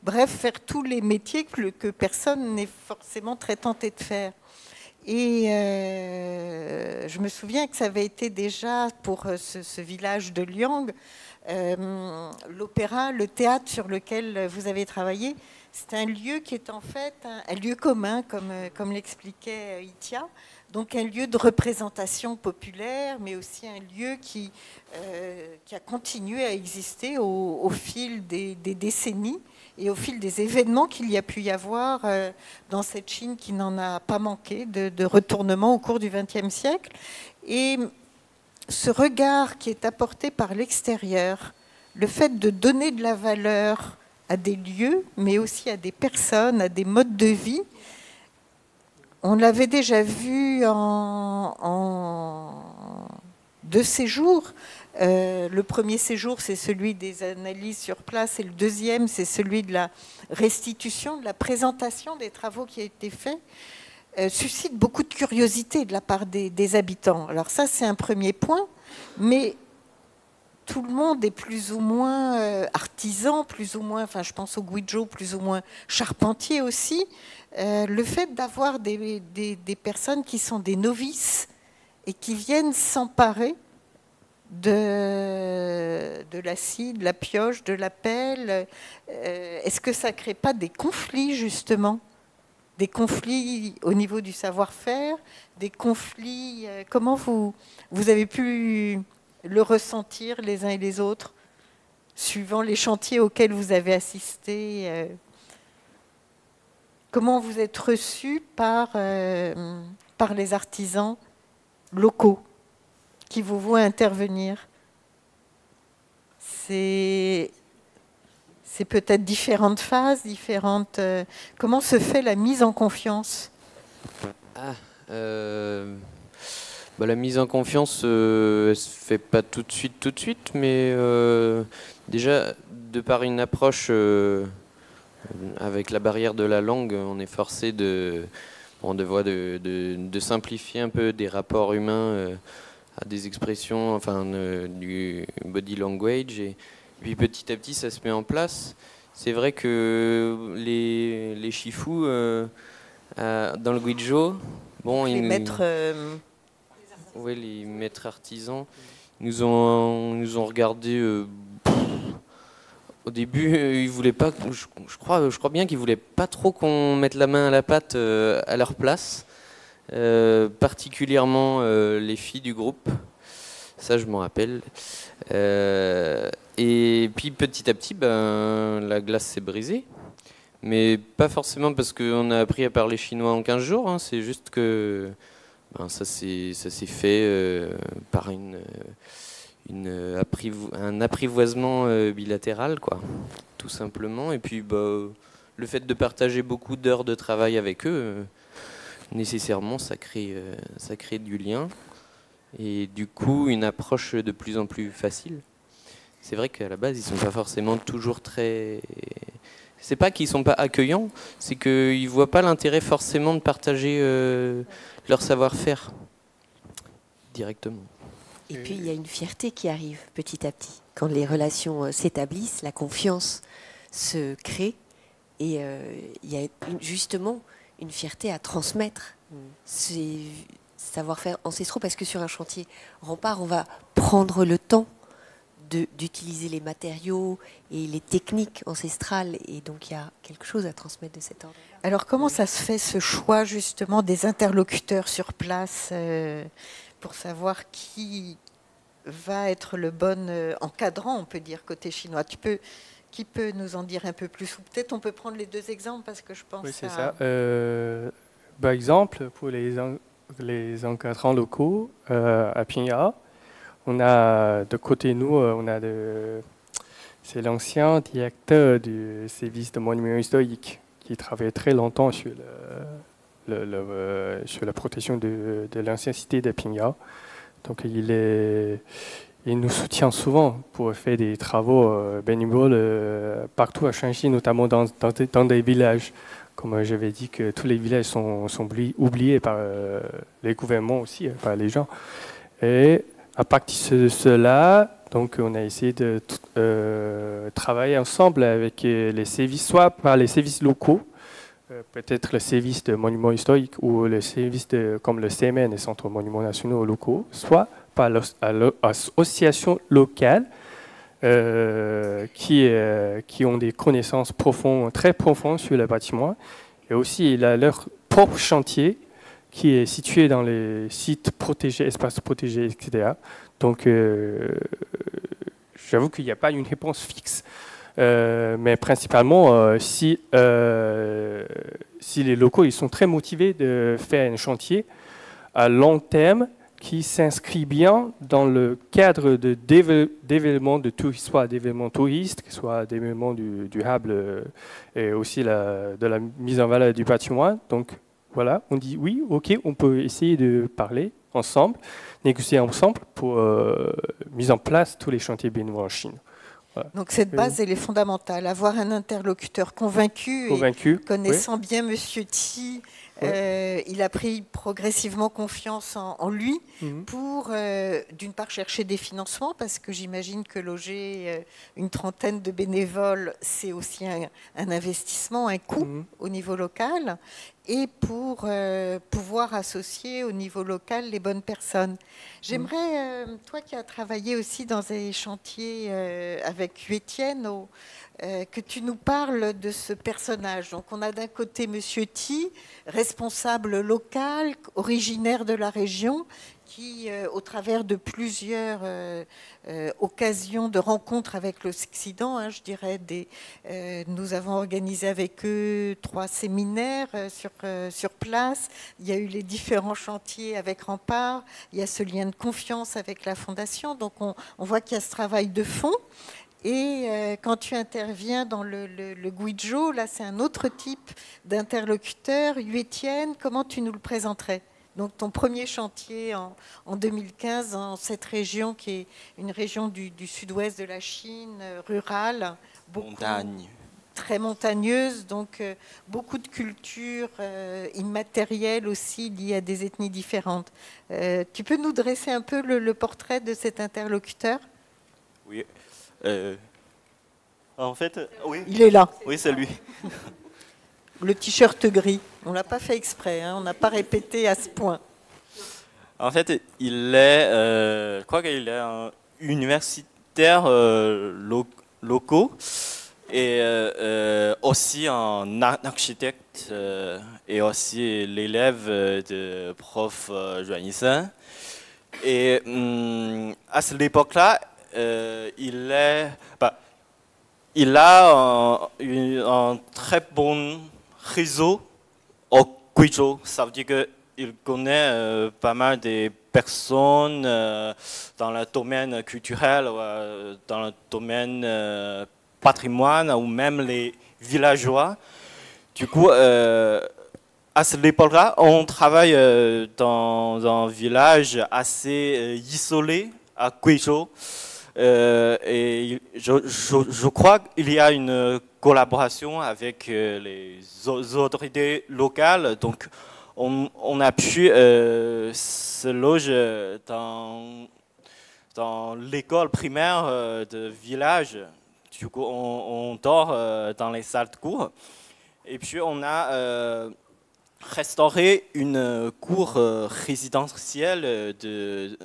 bref, faire tous les métiers que personne n'est forcément très tenté de faire. Et je me souviens que ça avait été déjà, pour ce village de Liang, l'opéra, le théâtre sur lequel vous avez travaillé, c'est un lieu qui est en fait un lieu commun, comme l'expliquait Itia. Donc un lieu de représentation populaire, mais aussi un lieu qui a continué à exister au fil des décennies et au fil des événements qu'il y a pu y avoir dans cette Chine qui n'en a pas manqué de retournement au cours du XXe siècle. Et ce regard qui est apporté par l'extérieur, le fait de donner de la valeur à des lieux, mais aussi à des personnes, à des modes de vie, on l'avait déjà vu en 2 séjours. Le premier séjour, c'est celui des analyses sur place, et le deuxième, c'est celui de la restitution, de la présentation des travaux qui ont été faits, suscite beaucoup de curiosité de la part des habitants. Alors ça, c'est un premier point, mais tout le monde est plus ou moins artisan, plus ou moins, enfin je pense au Guizhou, plus ou moins charpentier aussi. Le fait d'avoir des personnes qui sont des novices et qui viennent s'emparer de la scie, de la pioche, de la pelle, est-ce que ça ne crée pas des conflits justement? Des conflits au niveau du savoir-faire, des conflits... comment vous avez pu le ressentir les uns et les autres, suivant les chantiers auxquels vous avez assisté? Comment vous êtes reçus par les artisans locaux qui vous voient intervenir? C'est C'est peut-être différentes phases, différentes. Comment se fait la mise en confiance? La mise en confiance, elle se fait pas tout de suite, mais déjà, de par une approche avec la barrière de la langue, on est forcé de simplifier un peu des rapports humains à des expressions, enfin du body language, et puis petit à petit ça se met en place. C'est vrai que les chifous dans le Guizhou, bon, Les maîtres. Ouais, les maîtres artisans nous ont regardé. Au début, ils voulaient pas. Je crois bien qu'ils voulaient pas trop qu'on mette la main à la pâte à leur place, particulièrement les filles du groupe. Ça, je m'en rappelle. Et puis petit à petit, la glace s'est brisée. Mais pas forcément parce qu'on a appris à parler chinois en 15 jours. Hein, c'est juste que ça s'est fait par un apprivoisement bilatéral, quoi, tout simplement. Et puis le fait de partager beaucoup d'heures de travail avec eux, nécessairement, ça crée du lien. Et du coup, une approche de plus en plus facile. C'est vrai qu'à la base, ils ne sont pas forcément toujours très... C'est pas qu'ils sont pas accueillants, c'est qu'ils voient pas l'intérêt forcément de partager leur savoir-faire directement. Et puis il y a une fierté qui arrive petit à petit. Quand les relations s'établissent, la confiance se crée et il y a justement une fierté à transmettre ces savoir-faire ancestraux, parce que sur un chantier rempart, on va prendre le temps d'utiliser les matériaux et les techniques ancestrales, et donc il y a quelque chose à transmettre de cet ordre. Alors comment ça se fait, ce choix justement des interlocuteurs sur place pour savoir qui va être le bon encadrant, on peut dire, côté chinois? Qui peut nous en dire un peu plus? Ou peut-être on peut prendre les deux exemples, parce que je pense... Oui, c'est ça. Par exemple, pour les encadrants locaux à Pingyao, on a de côté nous, c'est l'ancien directeur du service de monuments historiques qui travaillait très longtemps sur la protection de l'ancienne cité de Pingyao. Donc il nous soutient souvent pour faire des travaux bénévoles partout à Shanxi, notamment dans des villages. Comme j'avais dit, que tous les villages sont oubliés par les gouvernements aussi, par les gens. Et à partir de cela, donc on a essayé de travailler ensemble avec les services, soit par les services locaux, peut-être le service de monuments historiques ou le service comme le CMN, les centres monuments nationaux locaux, soit par l'association locale qui ont des connaissances très profondes sur le bâtiment. Et aussi, il a leur propre chantier qui est situé dans les sites protégés, espaces protégés, etc. Donc, j'avoue qu'il n'y a pas une réponse fixe. Mais principalement, si les locaux ils sont très motivés de faire un chantier à long terme qui s'inscrit bien dans le cadre d'événements de tourisme, soit d'événements touristes, soit d'événements durables et aussi de la mise en valeur du patrimoine. Donc voilà, on dit oui, ok, on peut essayer de parler ensemble, négocier ensemble pour mise en place tous les chantiers bénévoles en Chine. Voilà. Donc cette base, elle est fondamentale. Avoir un interlocuteur convaincu et connaissant bien Monsieur Ti, il a pris progressivement confiance en lui pour, d'une part, chercher des financements, parce que j'imagine que loger une trentaine de bénévoles, c'est aussi un investissement, un coût au niveau local, et pour pouvoir associer au niveau local les bonnes personnes. J'aimerais, toi qui as travaillé aussi dans des chantiers avec Étienne, que tu nous parles de ce personnage. Donc on a d'un côté Monsieur Ti, responsable local, originaire de la région, qui, au travers de plusieurs occasions de rencontres avec l'Occident, je dirais, nous avons organisé avec eux 3 séminaires sur place. Il y a eu les différents chantiers avec Rempart. Il y a ce lien de confiance avec la Fondation. Donc on voit qu'il y a ce travail de fond. Et quand tu interviens dans le Guizhou, là c'est un autre type d'interlocuteur. Étienne, comment tu nous le présenterais? Donc ton premier chantier en 2015 dans cette région qui est une région du sud-ouest de la Chine, rurale, Montagne. très montagneuse, donc beaucoup de cultures immatérielles aussi liées à des ethnies différentes. Tu peux nous dresser un peu le portrait de cet interlocuteur? Oui. En fait, oui. Il est là. Oui, c'est lui. Le t-shirt gris. On ne l'a pas fait exprès, hein, on n'a pas répété à ce point. En fait, il est, je crois qu'il est un universitaire locaux et aussi un architecte et aussi l'élève de prof Yuan Yishen. Et à cette époque-là, il a un très bon réseau au Guizhou. Ça veut dire qu'il connaît pas mal de personnes dans le domaine culturel, dans le domaine patrimoine ou même les villageois. Du coup, à cette époque-là, on travaille dans un village assez isolé à Guizhou. Et je crois qu'il y a une collaboration avec les autorités locales. Donc, on a pu se loger dans l'école primaire de village. Du coup, on dort dans les salles de cours. Et puis, on a restauré une cour résidentielle de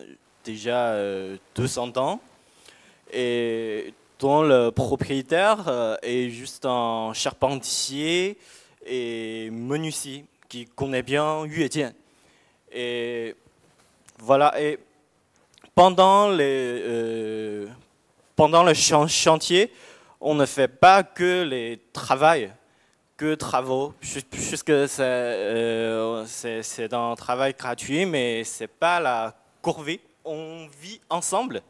déjà 200 ans. Et dont le propriétaire est juste un charpentier et menuisier qui connaît bien Étienne. Et voilà. Et pendant le chantier, on ne fait pas que les travaux, puisque c'est un travail gratuit, mais c'est pas la corvée. On vit ensemble.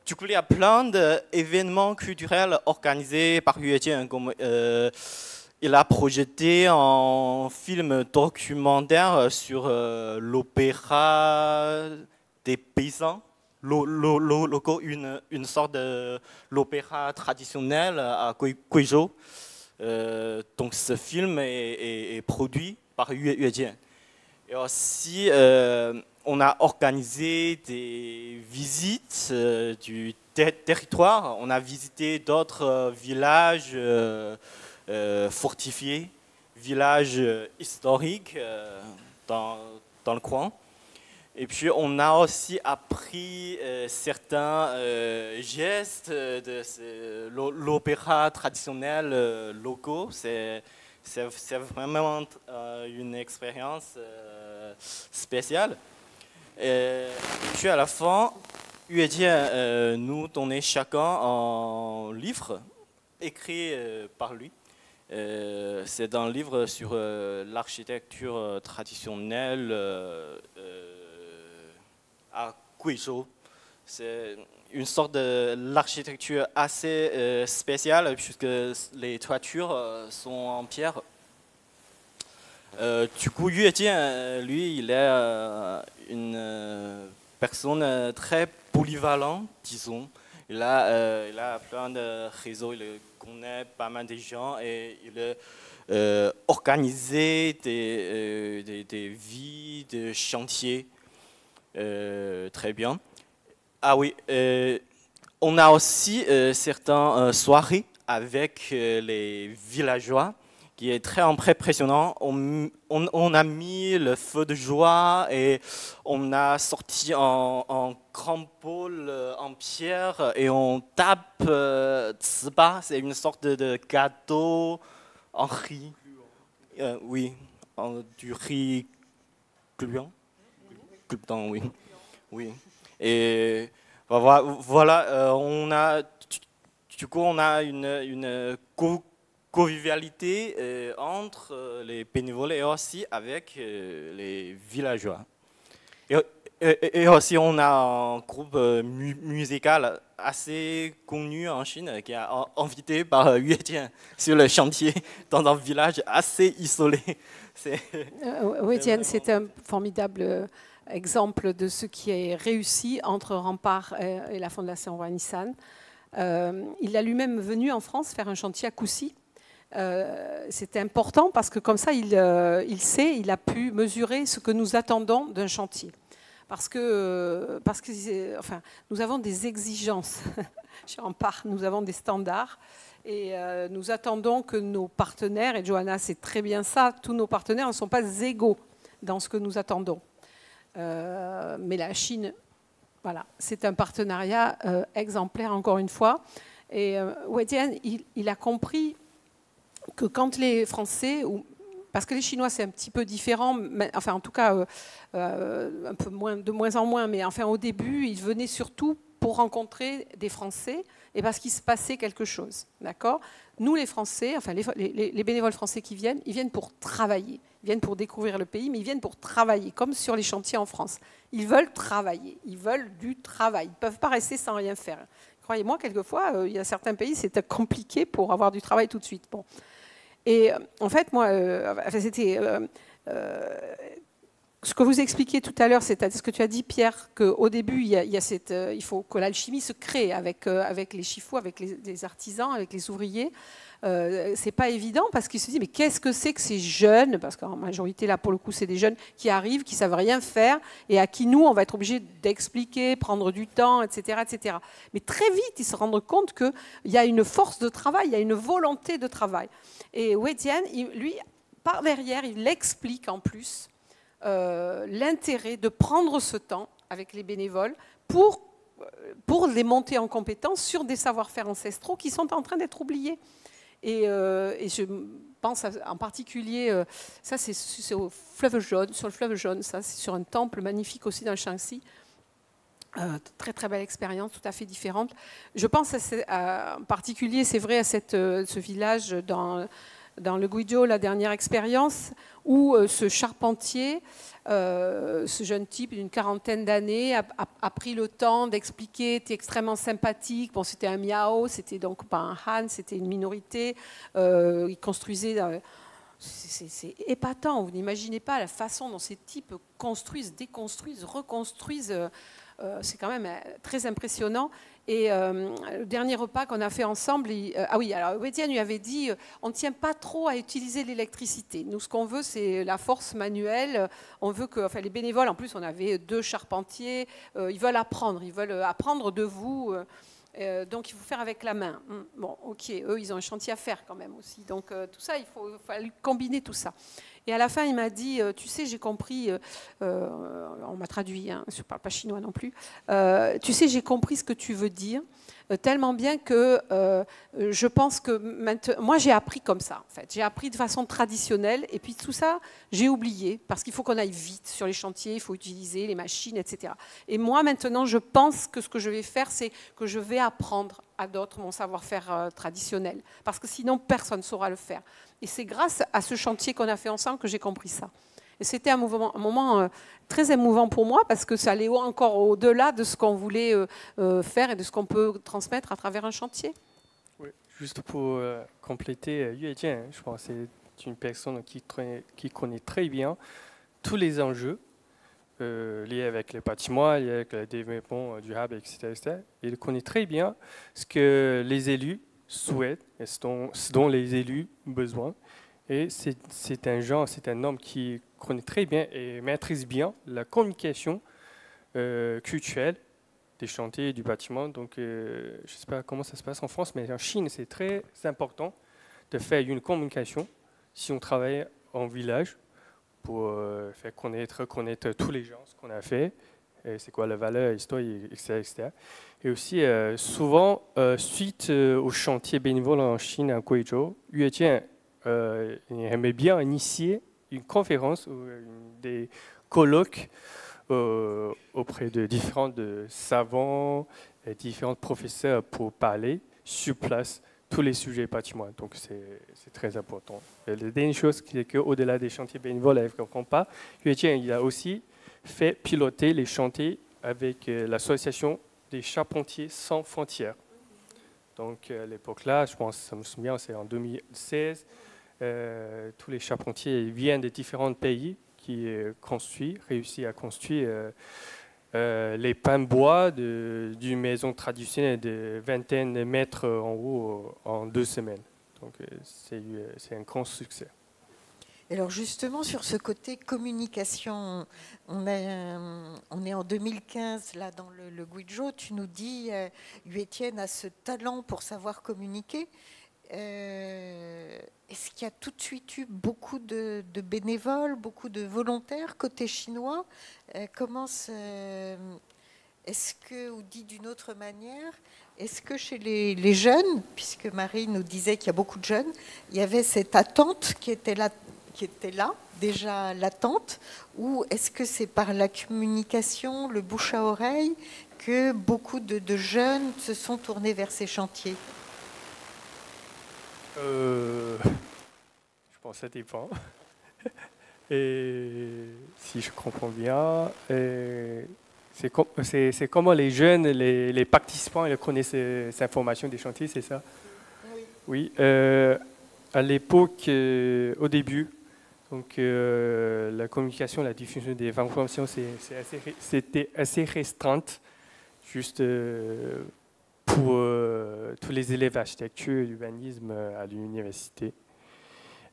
Du coup, il y a plein d'événements culturels organisés par Étienne, comme il a projeté un film documentaire sur l'opéra des paysans locaux, une sorte de l'opéra traditionnel à Guizhou. Donc ce film est produit par Étienne. Et aussi, on a organisé des visites du territoire. On a visité d'autres villages fortifiés, villages historiques dans le coin. Et puis, on a aussi appris certains gestes de l'opéra traditionnel locaux. C'est vraiment une expérience spéciale. Et puis à la fin, Étienne nous donnait chacun un livre écrit par lui. C'est un livre sur l'architecture traditionnelle à Guizhou. C'est une sorte de l'architecture assez spéciale puisque les toitures sont en pierre. Du coup, Étienne, lui, il est une personne très polyvalente, disons. Il a plein de réseaux, il connaît pas mal de gens et il a organisé des vies de chantier très bien. Ah oui, on a aussi certaines soirées avec les villageois qui est très impressionnant. On a mis le feu de joie et on a sorti un grand bol en pierre et on tape tziba, c'est une sorte de gâteau en riz. Oui, du riz gluant. Gluant, oui. Oui. Et voilà, on a, du coup, on a une convivialité entre les bénévoles et aussi avec les villageois. Et aussi, on a un groupe musical assez connu en Chine qui a invité par Yue Jian sur le chantier dans un village assez isolé. Yue Jian, c'est un formidable exemple de ce qui est réussi entre Rempart et la Fondation Roy Nissan. Il a lui-même venu en France faire un chantier à Coucy. C'était important parce que comme ça, il a pu mesurer ce que nous attendons d'un chantier. Parce que enfin, nous avons des exigences chez Rempart, nous avons des standards et nous attendons que nos partenaires, et Johanna sait très bien ça, tous nos partenaires ne sont pas égaux dans ce que nous attendons. Mais la Chine, voilà, c'est un partenariat exemplaire encore une fois. Et Yue Jian, il a compris que quand les Français, parce que les Chinois c'est un petit peu différent, enfin en tout cas un peu moins, de moins en moins, mais enfin au début ils venaient surtout pour rencontrer des Français et parce qu'il se passait quelque chose, d'accord ? Nous les Français, enfin les bénévoles français qui viennent, ils viennent pour travailler, ils viennent pour découvrir le pays, mais ils viennent pour travailler, comme sur les chantiers en France. Ils veulent travailler, ils veulent du travail, ils ne peuvent pas rester sans rien faire. Croyez-moi, quelquefois, il y a certains pays, c'est compliqué pour avoir du travail tout de suite. Bon. Et en fait, moi, c'était ce que vous expliquiez tout à l'heure, c'est ce que tu as dit, Pierre, qu'au début, il faut que l'alchimie se crée avec les chifous, avec les artisans, avec les ouvriers. C'est pas évident parce qu'ils se disent mais qu'est-ce que c'est que ces jeunes, parce qu'en majorité là pour le coup c'est des jeunes qui arrivent, qui savent rien faire et à qui nous on va être obligé d'expliquer, prendre du temps, etc., etc. Mais très vite ils se rendent compte qu'il y a une force de travail, il y a une volonté de travail. Et Yue Jian, lui par derrière il explique en plus l'intérêt de prendre ce temps avec les bénévoles pour les monter en compétence sur des savoir-faire ancestraux qui sont en train d'être oubliés. Et je pense en particulier, ça c'est au fleuve jaune, sur le fleuve jaune, ça c'est sur un temple magnifique aussi dans le Shaanxi. Très très belle expérience, tout à fait différente. Je pense en particulier, c'est vrai, à ce village dans le Guizhou, la dernière expérience, où ce charpentier, ce jeune type d'une quarantaine d'années, a pris le temps d'expliquer, était extrêmement sympathique. Bon, c'était un Miao, c'était donc pas un Han, c'était une minorité. Il construisait. C'est épatant, vous n'imaginez pas la façon dont ces types construisent, déconstruisent, reconstruisent. C'est quand même très impressionnant. Et le dernier repas qu'on a fait ensemble, ah oui, alors Yue Jian lui avait dit on ne tient pas trop à utiliser l'électricité. Nous, ce qu'on veut, c'est la force manuelle. On veut que, enfin, les bénévoles, en plus, on avait 2 charpentiers, ils veulent apprendre de vous. Donc, il faut faire avec la main. Bon, ok, eux, ils ont un chantier à faire quand même aussi. Donc, tout ça, il faut combiner tout ça. Et à la fin, il m'a dit, tu sais, j'ai compris, on m'a traduit, hein, je ne parle pas chinois non plus, tu sais, j'ai compris ce que tu veux dire, tellement bien que je pense que maintenant, moi j'ai appris comme ça, en fait. J'ai appris de façon traditionnelle, et puis tout ça, j'ai oublié, parce qu'il faut qu'on aille vite sur les chantiers, il faut utiliser les machines, etc. Et moi, maintenant, je pense que ce que je vais faire, c'est que je vais apprendre à d'autres mon savoir-faire traditionnel, parce que sinon, personne ne saura le faire. Et c'est grâce à ce chantier qu'on a fait ensemble que j'ai compris ça. Et c'était un moment très émouvant pour moi parce que ça allait encore au-delà de ce qu'on voulait faire et de ce qu'on peut transmettre à travers un chantier. Oui, juste pour compléter, Yue Jian, je pense que c'est une personne qui connaît très bien tous les enjeux liés avec les bâtiments, liés avec le développement durable, etc. Il connaît très bien ce que les élus souhaitent et ce dont les élus ont besoin. Et c'est un homme qui connaît très bien et maîtrise bien la communication culturelle des chantiers et du bâtiment. Donc, je ne sais pas comment ça se passe en France, mais en Chine, c'est très important de faire une communication si on travaille en village pour faire connaître tous les gens, ce qu'on a fait, c'est quoi la valeur, l'histoire, etc., etc. Et aussi, souvent, suite au chantier bénévole en Chine, à Guizhou, Yue Jian aimait bien initier une conférence ou des colloques auprès de différents savants et différents professeurs pour parler sur place tous les sujets bâtiments. Donc c'est très important. Et la dernière chose, c'est qu'au-delà des chantiers bénévoles avec Rempart, Yue Jian, il a aussi fait piloter les chantiers avec l'association des charpentiers sans frontières. Donc à l'époque-là, je pense, ça me souvient, c'est en 2016, tous les charpentiers viennent de différents pays qui réussissent à construire les pans de bois d'une maison traditionnelle de vingtaine de mètres en haut en 2 semaines. Donc c'est un grand succès. Alors justement, sur ce côté communication, on est en 2015, là, dans le Guizhou. Tu nous dis, Yu-Étienne a ce talent pour savoir communiquer. Est-ce qu'il y a tout de suite eu beaucoup de bénévoles, beaucoup de volontaires côté chinois? Est-ce que, ou dit d'une autre manière, est-ce que chez les jeunes, puisque Marie nous disait qu'il y a beaucoup de jeunes, il y avait cette attente qui était là, déjà latente, ou est-ce que c'est par la communication, le bouche à oreille, que beaucoup de jeunes se sont tournés vers ces chantiers? Je pense que ça dépend. Et si je comprends bien, c'est comment les jeunes, les participants, ils connaissent ces informations des chantiers, c'est ça? Oui. À l'époque, au début, donc la communication, la diffusion des informations, c'était assez restreinte, juste pour tous les élèves d'architecture et d'urbanisme à l'université.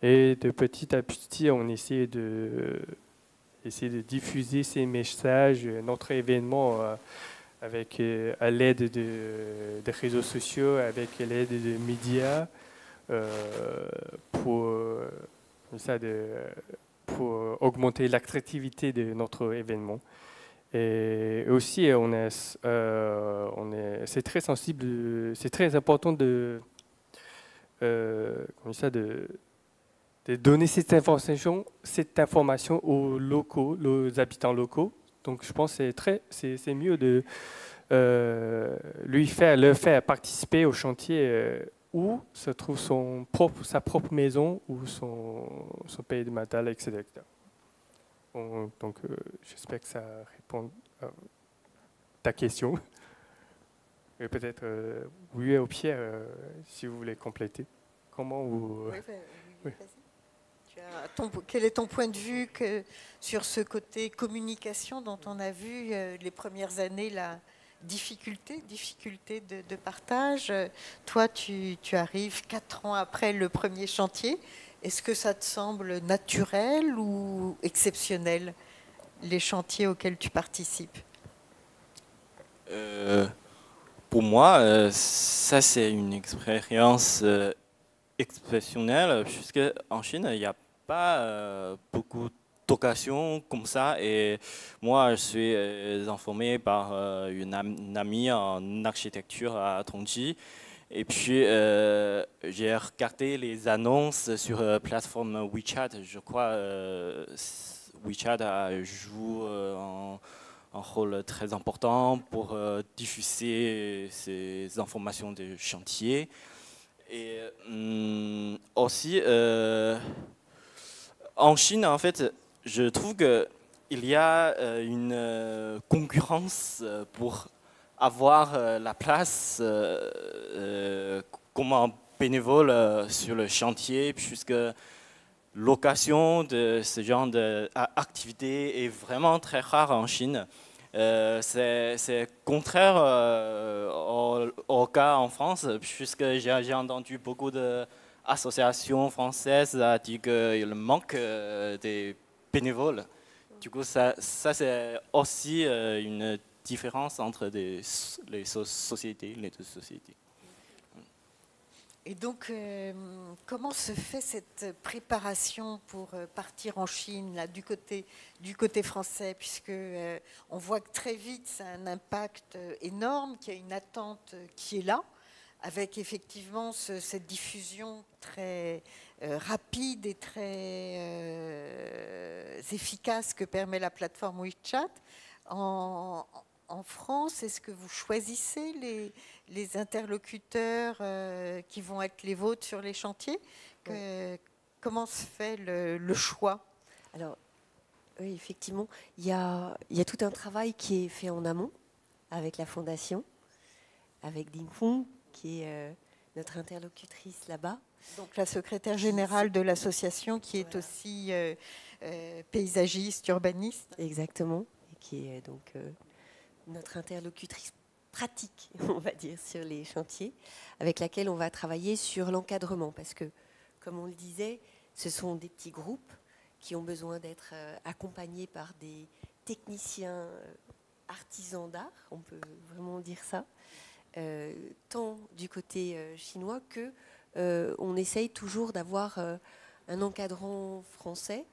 Et de petit à petit, on essayait de diffuser ces messages, notre événement, à l'aide des réseaux sociaux, avec l'aide des médias, pour augmenter l'attractivité de notre événement. Et aussi, c'est très sensible, c'est très important de donner cette information aux locaux, aux habitants locaux. Donc, je pense que c'est mieux de le faire participer au chantier où se trouve sa propre maison ou son pays de matal, etc. Donc, j'espère que ça répond à ta question. Et peut-être, oui, au Pierre, si vous voulez compléter. Comment vous... Oui. Quel est ton point de vue sur ce côté communication dont on a vu les premières années la difficulté de partage? Toi, tu arrives 4 ans après le premier chantier. Est-ce que ça te semble naturel ou exceptionnel, les chantiers auxquels tu participes? Pour moi, ça c'est une expérience exceptionnelle, puisque en Chine, il n'y a pas beaucoup d'occasions comme ça. Et moi, je suis informé par une amie en architecture à Tongji. Et puis, j'ai regardé les annonces sur la plateforme WeChat. Je crois WeChat a joué un rôle très important pour diffuser ces informations de chantier. Et aussi, en Chine, en fait, je trouve qu'il y a une concurrence pour avoir la place comme un bénévole sur le chantier, puisque l'occasion de ce genre d'activité est vraiment très rare en Chine. C'est contraire au cas en France, puisque j'ai entendu beaucoup d'associations françaises dire qu'il manque des bénévoles. Du coup, ça c'est aussi une différence entre les sociétés, les deux sociétés. Et donc, comment se fait cette préparation pour partir en Chine, là, du côté français, puisque on voit que très vite, ça a un impact énorme, qu'il y a une attente qui est là, avec effectivement cette diffusion très rapide et très efficace que permet la plateforme WeChat. En France, est-ce que vous choisissez les interlocuteurs qui vont être les vôtres sur les chantiers? Comment se fait le choix? Alors, Oui, effectivement, il y a tout un travail qui est fait en amont avec la Fondation, avec Ding Fung, qui est notre interlocutrice là-bas. Donc la secrétaire générale de l'association qui est aussi paysagiste, urbaniste. Exactement, et qui est donc notre interlocutrice pratique, on va dire, sur les chantiers, avec laquelle on va travailler sur l'encadrement, parce que, comme on le disait, ce sont des petits groupes qui ont besoin d'être accompagnés par des techniciens artisans d'art, on peut vraiment dire ça, tant du côté chinois que on essaye toujours d'avoir un encadrant français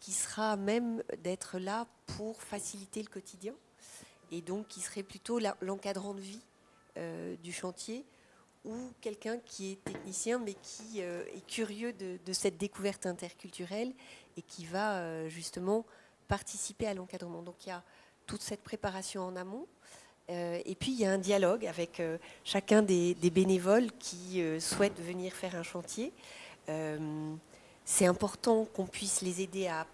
qui sera même d'être là pour faciliter le quotidien, et donc qui serait plutôt l'encadrant de vie du chantier, ou quelqu'un qui est technicien mais qui est curieux de cette découverte interculturelle et qui va justement participer à l'encadrement. Donc il y a toute cette préparation en amont, et puis il y a un dialogue avec chacun des bénévoles qui souhaitent venir faire un chantier. C'est important qu'on puisse les aider à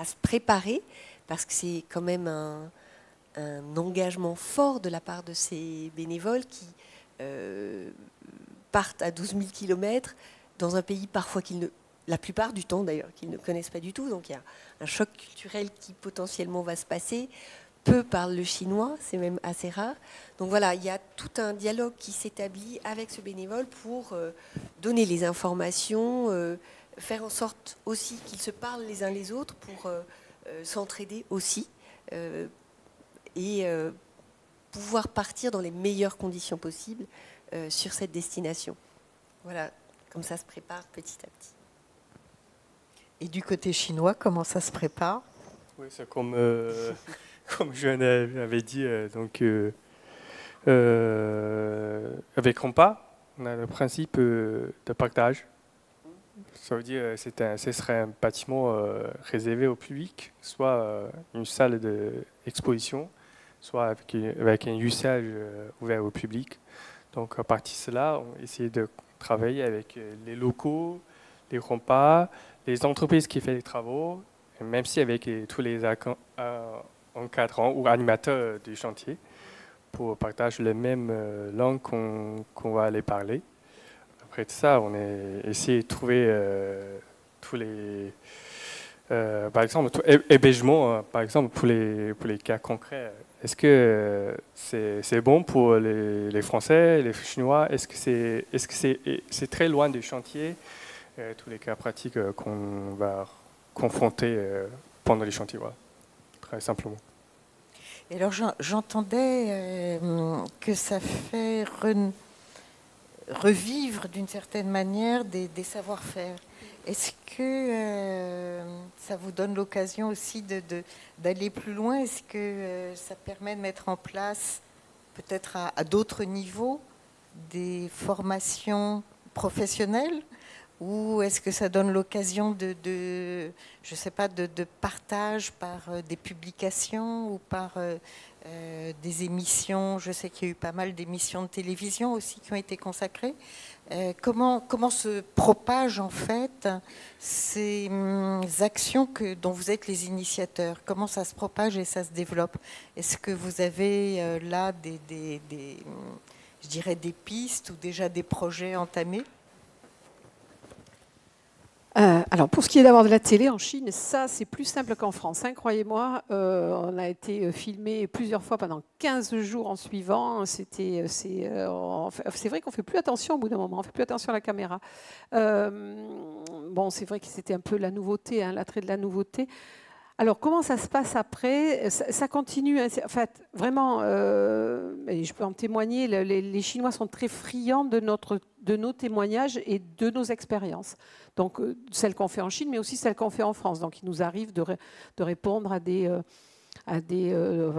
se préparer, parce que c'est quand même un engagement fort de la part de ces bénévoles qui partent à 12 000 km dans un pays parfois la plupart du temps d'ailleurs, qu'ils ne connaissent pas du tout. Donc il y a un choc culturel qui potentiellement va se passer. Peu parlent le chinois, c'est même assez rare. Donc voilà, il y a tout un dialogue qui s'établit avec ce bénévole pour donner les informations, faire en sorte aussi qu'ils se parlent les uns les autres pour s'entraider aussi, et pouvoir partir dans les meilleures conditions possibles sur cette destination. Voilà, comme ça se prépare petit à petit. Et du côté chinois, comment ça se prépare? Oui, c'est comme, comme je l'avais dit, avec Rompa, on a le principe de partage. Ça veut dire que ce serait un bâtiment réservé au public, soit une salle d'exposition, soit avec un usage ouvert au public. Donc à partir de cela, on essaie de travailler avec les locaux, les Rompas, les entreprises qui font les travaux, et même si avec tous les encadrants ou animateurs du chantier, pour partager la même langue qu'on va aller parler. Après ça, on a essayé de trouver tous les... par exemple, hébergement, par exemple, pour les cas concrets. Est-ce que c'est bon pour les Français, les Chinois? Est-ce que c'est très loin du chantier, tous les cas pratiques qu'on va confronter pendant les chantiers, voilà, très simplement. Et alors j'entendais que ça fait revivre d'une certaine manière des savoir-faire. Est-ce que ça vous donne l'occasion aussi d'aller plus loin? Est-ce que ça permet de mettre en place, peut-être à d'autres niveaux, des formations professionnelles? Ou est-ce que ça donne l'occasion je sais pas, de partage par des publications ou par des émissions? Je sais qu'il y a eu pas mal d'émissions de télévision aussi qui ont été consacrées. Comment se propagent en fait ces actions dont vous êtes les initiateurs? Comment ça se propage et ça se développe? Est-ce que vous avez là je dirais des pistes ou déjà des projets entamés? Alors, pour ce qui est d'avoir de la télé en Chine, ça, c'est plus simple qu'en France. Hein, croyez-moi, on a été filmé plusieurs fois pendant 15 jours en suivant. C'est vrai qu'on ne fait plus attention au bout d'un moment. On ne fait plus attention à la caméra. Bon, c'est vrai que c'était un peu la nouveauté, hein, l'attrait de la nouveauté. Alors, comment ça se passe après? Ça continue. En fait, vraiment, et je peux en témoigner, les Chinois sont très friands de nos témoignages et de nos expériences. Donc, celles qu'on fait en Chine, mais aussi celles qu'on fait en France. Donc, il nous arrive de répondre à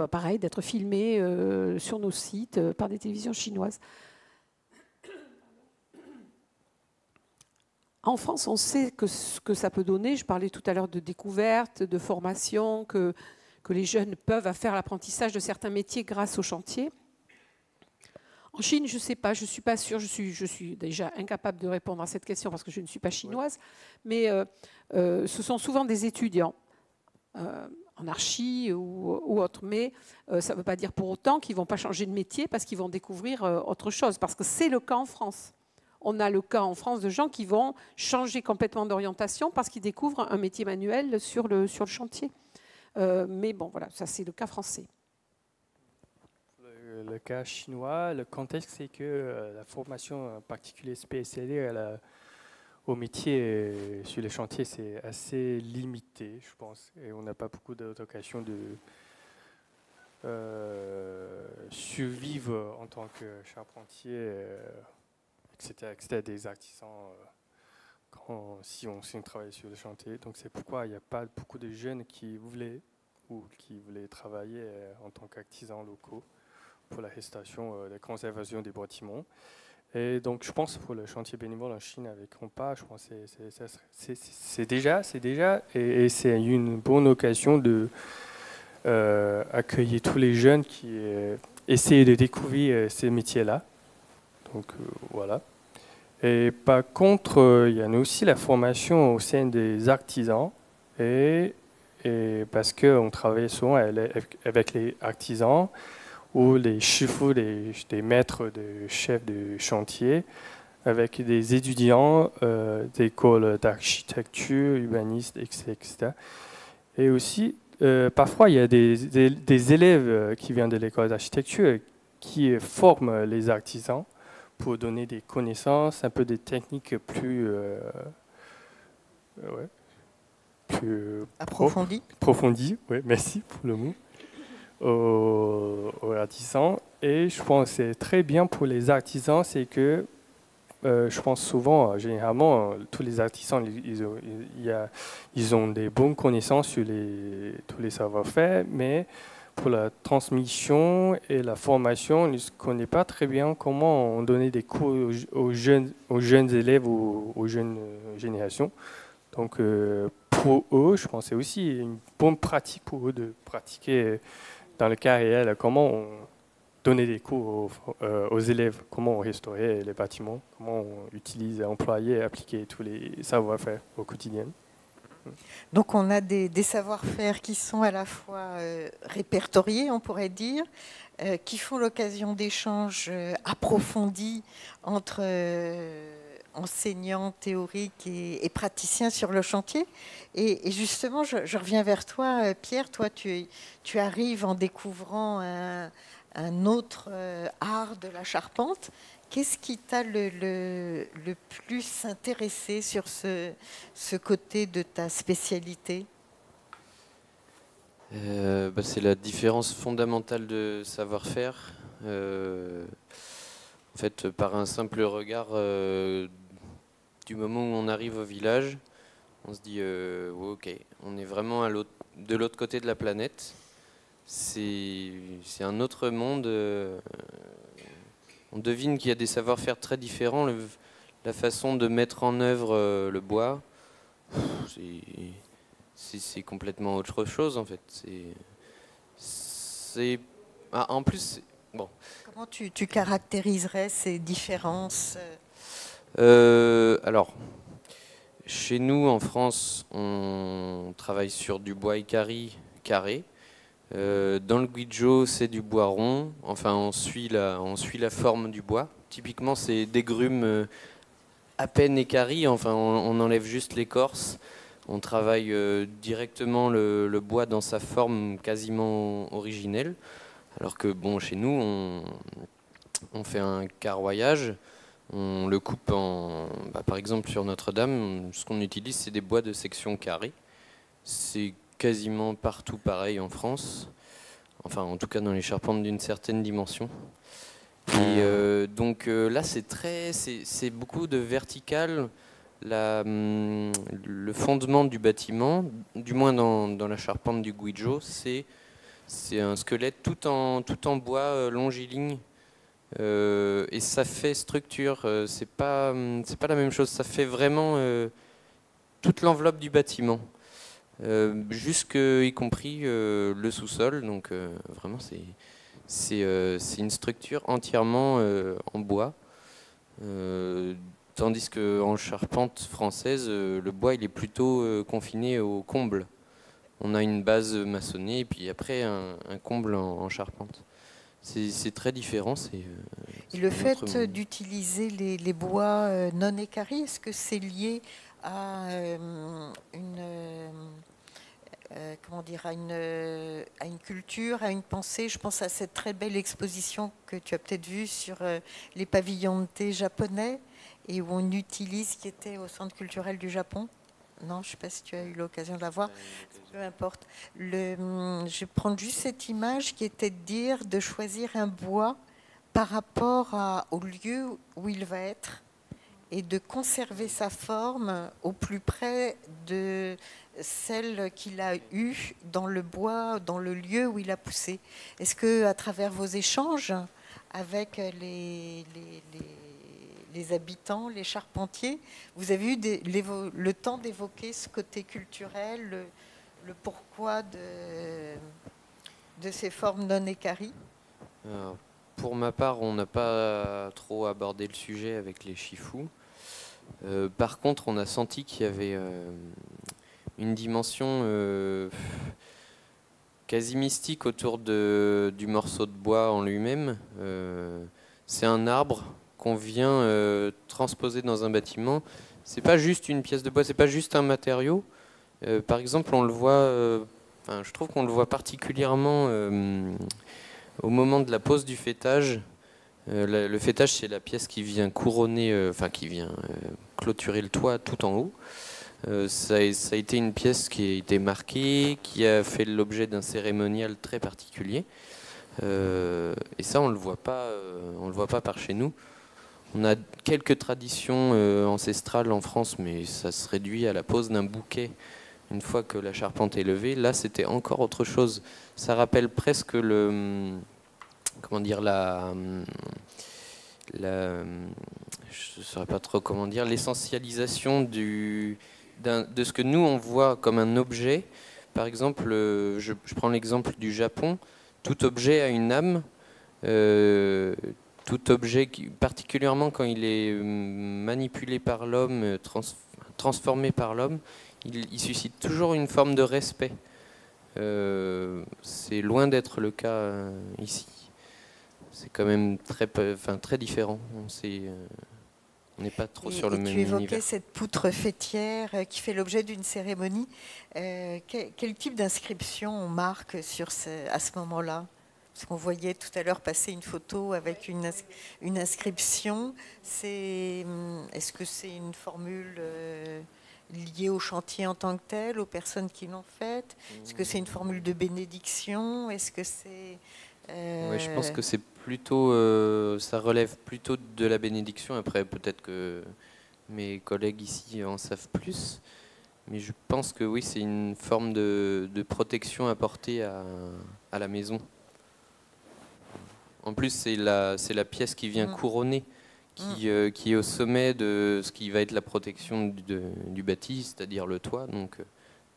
pareil, d'être filmés sur nos sites par des télévisions chinoises. En France, on sait ce que ça peut donner. Je parlais tout à l'heure de découverte, de formation, que les jeunes peuvent faire l'apprentissage de certains métiers grâce au chantier. En Chine, je ne sais pas, je ne suis pas sûre, je suis déjà incapable de répondre à cette question parce que je ne suis pas chinoise, mais ce sont souvent des étudiants. en archi ou autre. Mais ça ne veut pas dire pour autant qu'ils ne vont pas changer de métier parce qu'ils vont découvrir autre chose. Parce que c'est le cas en France. On a le cas en France de gens qui vont changer complètement d'orientation parce qu'ils découvrent un métier manuel sur le chantier. Mais bon, voilà, ça c'est le cas français. Le cas chinois, le contexte, c'est que la formation en particulier spécialisée au métier sur les chantiers, c'est assez limité, je pense. Et on n'a pas beaucoup d'occasion de survivre en tant que charpentier, etc., des artisans si on travaille sur le chantier. Donc c'est pourquoi il n'y a pas beaucoup de jeunes qui voulaient travailler en tant qu'artisans locaux pour la restauration, la conservation des bâtiments. Et donc, je pense pour le chantier bénévole en Chine avec Rompa, je pense que c'est déjà, et c'est une bonne occasion de accueillir tous les jeunes qui essaient de découvrir ces métiers-là. Donc, voilà. Et par contre, il y a aussi la formation au sein des artisans, et parce qu'on travaille souvent avec les artisans, ou les chefs, des maîtres, des chefs de chantier, avec des étudiants d'écoles d'architecture, urbanistes, etc. Et aussi, parfois, il y a des élèves qui viennent de l'école d'architecture qui forment les artisans pour donner des connaissances, un peu des techniques plus approfondies. Ouais, merci pour le mot. Aux artisans. Et je pense que c'est très bien pour les artisans, c'est que je pense souvent, généralement, tous les artisans, ils ont des bonnes connaissances sur tous les savoir-faire, mais pour la transmission et la formation, ils ne connaissent pas très bien comment on donner des cours aux jeunes élèves ou aux jeunes générations. Donc, pour eux, je pense que c'est aussi une bonne pratique pour eux de pratiquer dans le cas réel, comment on donnait des cours aux élèves, comment on restaurait les bâtiments, comment on utilise, employer, appliquer tous les savoir-faire au quotidien. Donc on a des savoir-faire qui sont à la fois répertoriés, on pourrait dire, qui font l'occasion d'échanges approfondis entre enseignants théoriques et praticiens sur le chantier. Et justement, je reviens vers toi, Pierre. Toi, tu arrives en découvrant un autre art de la charpente. Qu'est-ce qui t'a le plus intéressé sur ce côté de ta spécialité ? C'est la différence fondamentale de savoir-faire. En fait, par un simple regard, du moment où on arrive au village, on se dit ok, on est vraiment de l'autre côté de la planète. C'est un autre monde. On devine qu'il y a des savoir-faire très différents. La façon de mettre en œuvre le bois, c'est complètement autre chose en fait. En plus, bon. Comment tu caractériserais ces différences ? Alors, chez nous en France, on travaille sur du bois ikari carré. Dans le guijo, c'est du bois rond. Enfin, on suit la forme du bois. Typiquement, c'est des grumes à peine équarries. Enfin, on enlève juste l'écorce. On travaille directement le bois dans sa forme quasiment originelle. Alors que, bon, chez nous, on fait un carroyage. On le coupe par exemple, sur Notre-Dame, ce qu'on utilise, c'est des bois de section carrée. C'est quasiment partout pareil en France, enfin en tout cas dans les charpentes d'une certaine dimension. Et donc là c'est beaucoup de vertical. Le fondement du bâtiment, du moins dans la charpente du guijo, c'est un squelette tout en bois longiligne. Et ça fait structure, c'est pas la même chose, ça fait vraiment toute l'enveloppe du bâtiment. Y compris le sous-sol, donc vraiment c'est une structure entièrement en bois, tandis qu'en charpente française, le bois il est plutôt confiné aux combles. On a une base maçonnée et puis après un comble en charpente. C'est très différent. Et le fait d'utiliser les bois non équarris, est-ce que c'est lié à comment dire, à une culture, à une pensée? Je pense à cette très belle exposition que tu as peut-être vue sur les pavillons de thé japonais et où on utilise, qui était au Centre culturel du Japon. Non, je ne sais pas si tu as eu l'occasion de la voir. Peu importe. Je vais prendre juste cette image qui était de dire de choisir un bois par rapport au lieu où il va être et de conserver sa forme au plus près de celle qu'il a eue dans le bois, dans le lieu où il a poussé. Est-ce que, à travers vos échanges avec les habitants, les charpentiers, vous avez eu le temps d'évoquer ce côté culturel, le pourquoi de ces formes non équarries? Pour ma part, on n'a pas trop abordé le sujet avec les chifous. Par contre, on a senti qu'il y avait une dimension quasi mystique autour du morceau de bois en lui-même. C'est un arbre qu'on vient transposer dans un bâtiment. C'est pas juste une pièce de bois, c'est pas juste un matériau. Par exemple, on le voit, je trouve qu'on le voit particulièrement au moment de la pose du faîtage. Le faîtage, c'est la pièce qui vient couronner, qui vient clôturer le toit tout en haut. Ça a été une pièce qui a été marquée, qui a fait l'objet d'un cérémonial très particulier. Et ça, on le voit pas par chez nous. On a quelques traditions ancestrales en France, mais ça se réduit à la pose d'un bouquet une fois que la charpente est levée. Là, c'était encore autre chose. Ça rappelle presque je ne saurais pas trop comment dire, l'essentialisation de ce que nous on voit comme un objet. Par exemple, je prends l'exemple du Japon. Tout objet a une âme. Tout objet, particulièrement quand il est manipulé par l'homme, transformé par l'homme, il suscite toujours une forme de respect. C'est loin d'être le cas ici. C'est quand même très différent. On n'est pas trop sur le même univers. Tu évoquais cette poutre fêtière qui fait l'objet d'une cérémonie. Quel type d'inscription on marque à ce moment-là? Parce qu'on voyait tout à l'heure passer une photo avec une inscription. Est-ce que c'est une formule liée au chantier en tant que tel, aux personnes qui l'ont faite? Est-ce que c'est une formule de bénédiction? Est-ce que c'est... Ouais, je pense que c'est plutôt, ça relève plutôt de la bénédiction. Après, peut-être que mes collègues ici en savent plus. Mais je pense que oui, c'est une forme de protection apportée à la maison. En plus, c'est la pièce qui vient couronner, qui est au sommet de ce qui va être la protection du bâti, c'est-à-dire le toit. Donc,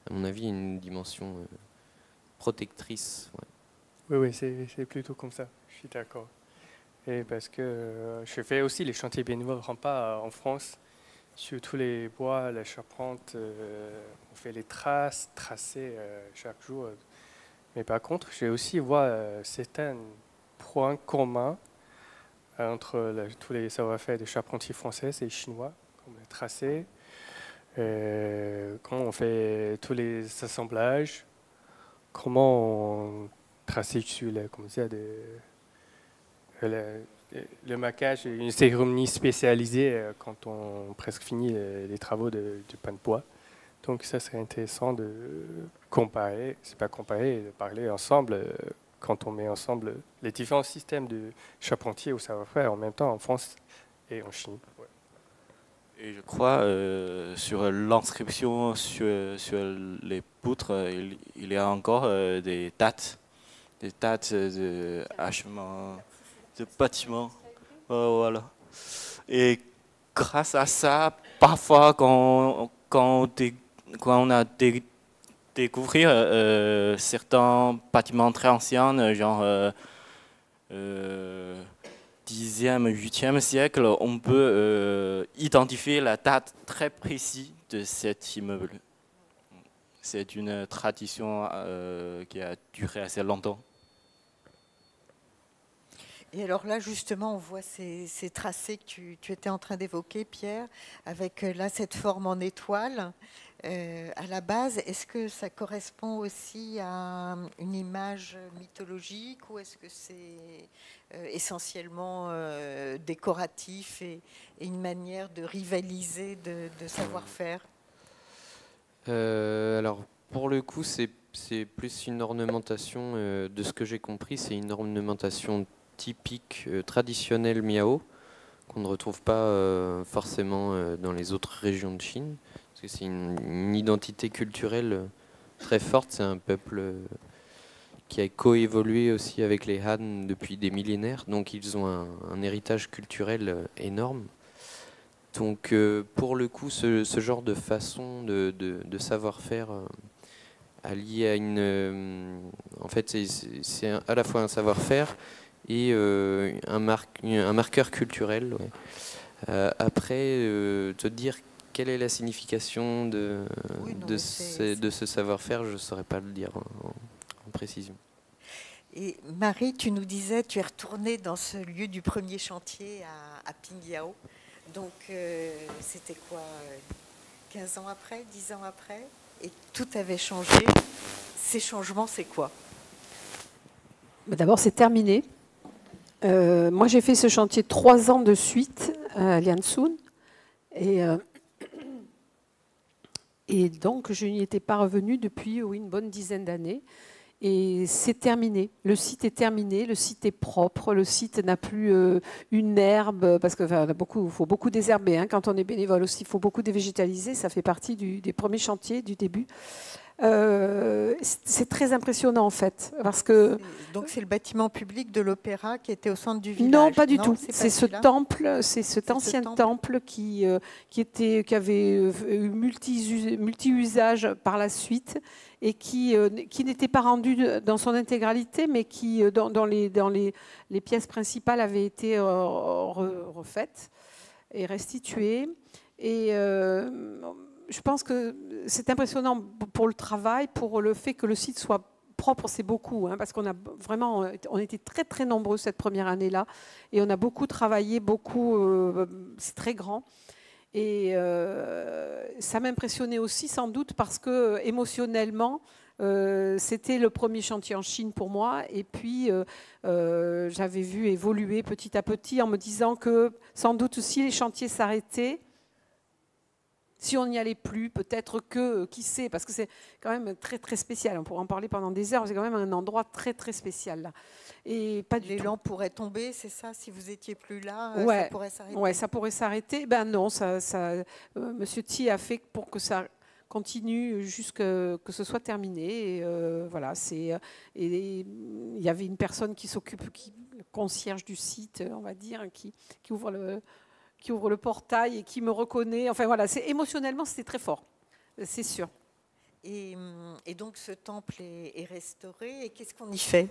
à mon avis, une dimension protectrice. Ouais. Oui, c'est plutôt comme ça, je suis d'accord. Et parce que je fais aussi les chantiers bénévoles Rempart en France, sur tous les bois, la charpente, on fait les tracés chaque jour. Mais par contre, j'ai aussi vu certains points communs entre tous les savoir-faire des charpentiers français et chinois, comme les tracés, comment on fait tous les assemblages, comment on trace sur le maquage, une cérémonie spécialisée quand on presque finit les travaux du pain de bois. Donc ça serait intéressant de comparer, c'est pas comparer, de parler ensemble quand on met ensemble les différents systèmes de charpentier au savoir-faire en même temps en France et en Chine. Ouais. Et je crois sur l'inscription sur les poutres, il y a encore des dates de achèvement de bâtiments. Voilà. Et grâce à ça, parfois quand on a découvert certains bâtiments très anciens, genre 10e, 8e siècle, on peut identifier la date très précise de cet immeuble. c'est une tradition qui a duré assez longtemps. Et alors là, justement, on voit ces tracés que tu étais en train d'évoquer, Pierre, avec là cette forme en étoile. À la base, est-ce que ça correspond aussi à une image mythologique ou est-ce que c'est essentiellement décoratif et une manière de rivaliser de savoir-faire? Alors, pour le coup, c'est plus une ornementation, de ce que j'ai compris, c'est une ornementation typique, traditionnelle miao, qu'on ne retrouve pas forcément dans les autres régions de Chine. Parce que c'est une identité culturelle très forte. C'est un peuple qui a coévolué aussi avec les Han depuis des millénaires. Donc ils ont un héritage culturel énorme. Donc pour le coup, ce genre de façon de savoir-faire allié à une... en fait, c'est à la fois un savoir-faire et un marqueur culturel. Ouais. Après, te dire quelle est la signification de ce savoir-faire, je ne saurais pas le dire en précision. Et Marie, tu nous disais, tu es retournée dans ce lieu du premier chantier à Pingyao. Donc, c'était quoi, 15 ans après, 10 ans après? Et tout avait changé. Ces changements, c'est quoi? D'abord, c'est terminé. Moi, j'ai fait ce chantier 3 ans de suite à Liansun. Et donc, je n'y étais pas revenue depuis une bonne dizaine d'années. Et c'est terminé. Le site est terminé, le site est propre, le site n'a plus une herbe, parce qu'il faut beaucoup désherber. Hein, quand on est bénévole aussi, il faut beaucoup dévégétaliser. Ça fait partie des premiers chantiers du début. C'est très impressionnant en fait, parce que donc c'est le bâtiment public de l'opéra qui était au centre du village. Non, pas du tout. C'est ce temple, c'est cet ancien temple qui avait eu multi-usage par la suite et qui n'était pas rendu dans son intégralité, mais qui dans les pièces principales avait été refaites et restituées. Et je pense que c'est impressionnant pour le travail, pour le fait que le site soit propre, c'est beaucoup, hein, parce on était très très nombreux cette première année-là, et on a beaucoup travaillé, c'est très grand. Et ça m'impressionnait aussi sans doute parce que émotionnellement, c'était le premier chantier en Chine pour moi, et puis j'avais vu évoluer petit à petit en me disant que sans doute si les chantiers s'arrêtaient, si on n'y allait plus, peut-être que, qui sait, parce que c'est quand même très très spécial. On pourrait en parler pendant des heures. C'est quand même un endroit très très spécial là. Et pas du tout. L'élan pourrait tomber, c'est ça. Si vous étiez plus là, ouais, ça pourrait s'arrêter. Ouais, ça pourrait s'arrêter. Ben non, Monsieur Thi a fait pour que ça continue jusqu'à que ce soit terminé. Et voilà, et il y avait une personne qui s'occupe, le concierge du site, on va dire, qui ouvre le portail et qui me reconnaît. Enfin voilà, émotionnellement, c'était très fort, c'est sûr. Et donc ce temple est restauré, et qu'est-ce qu'on y fait?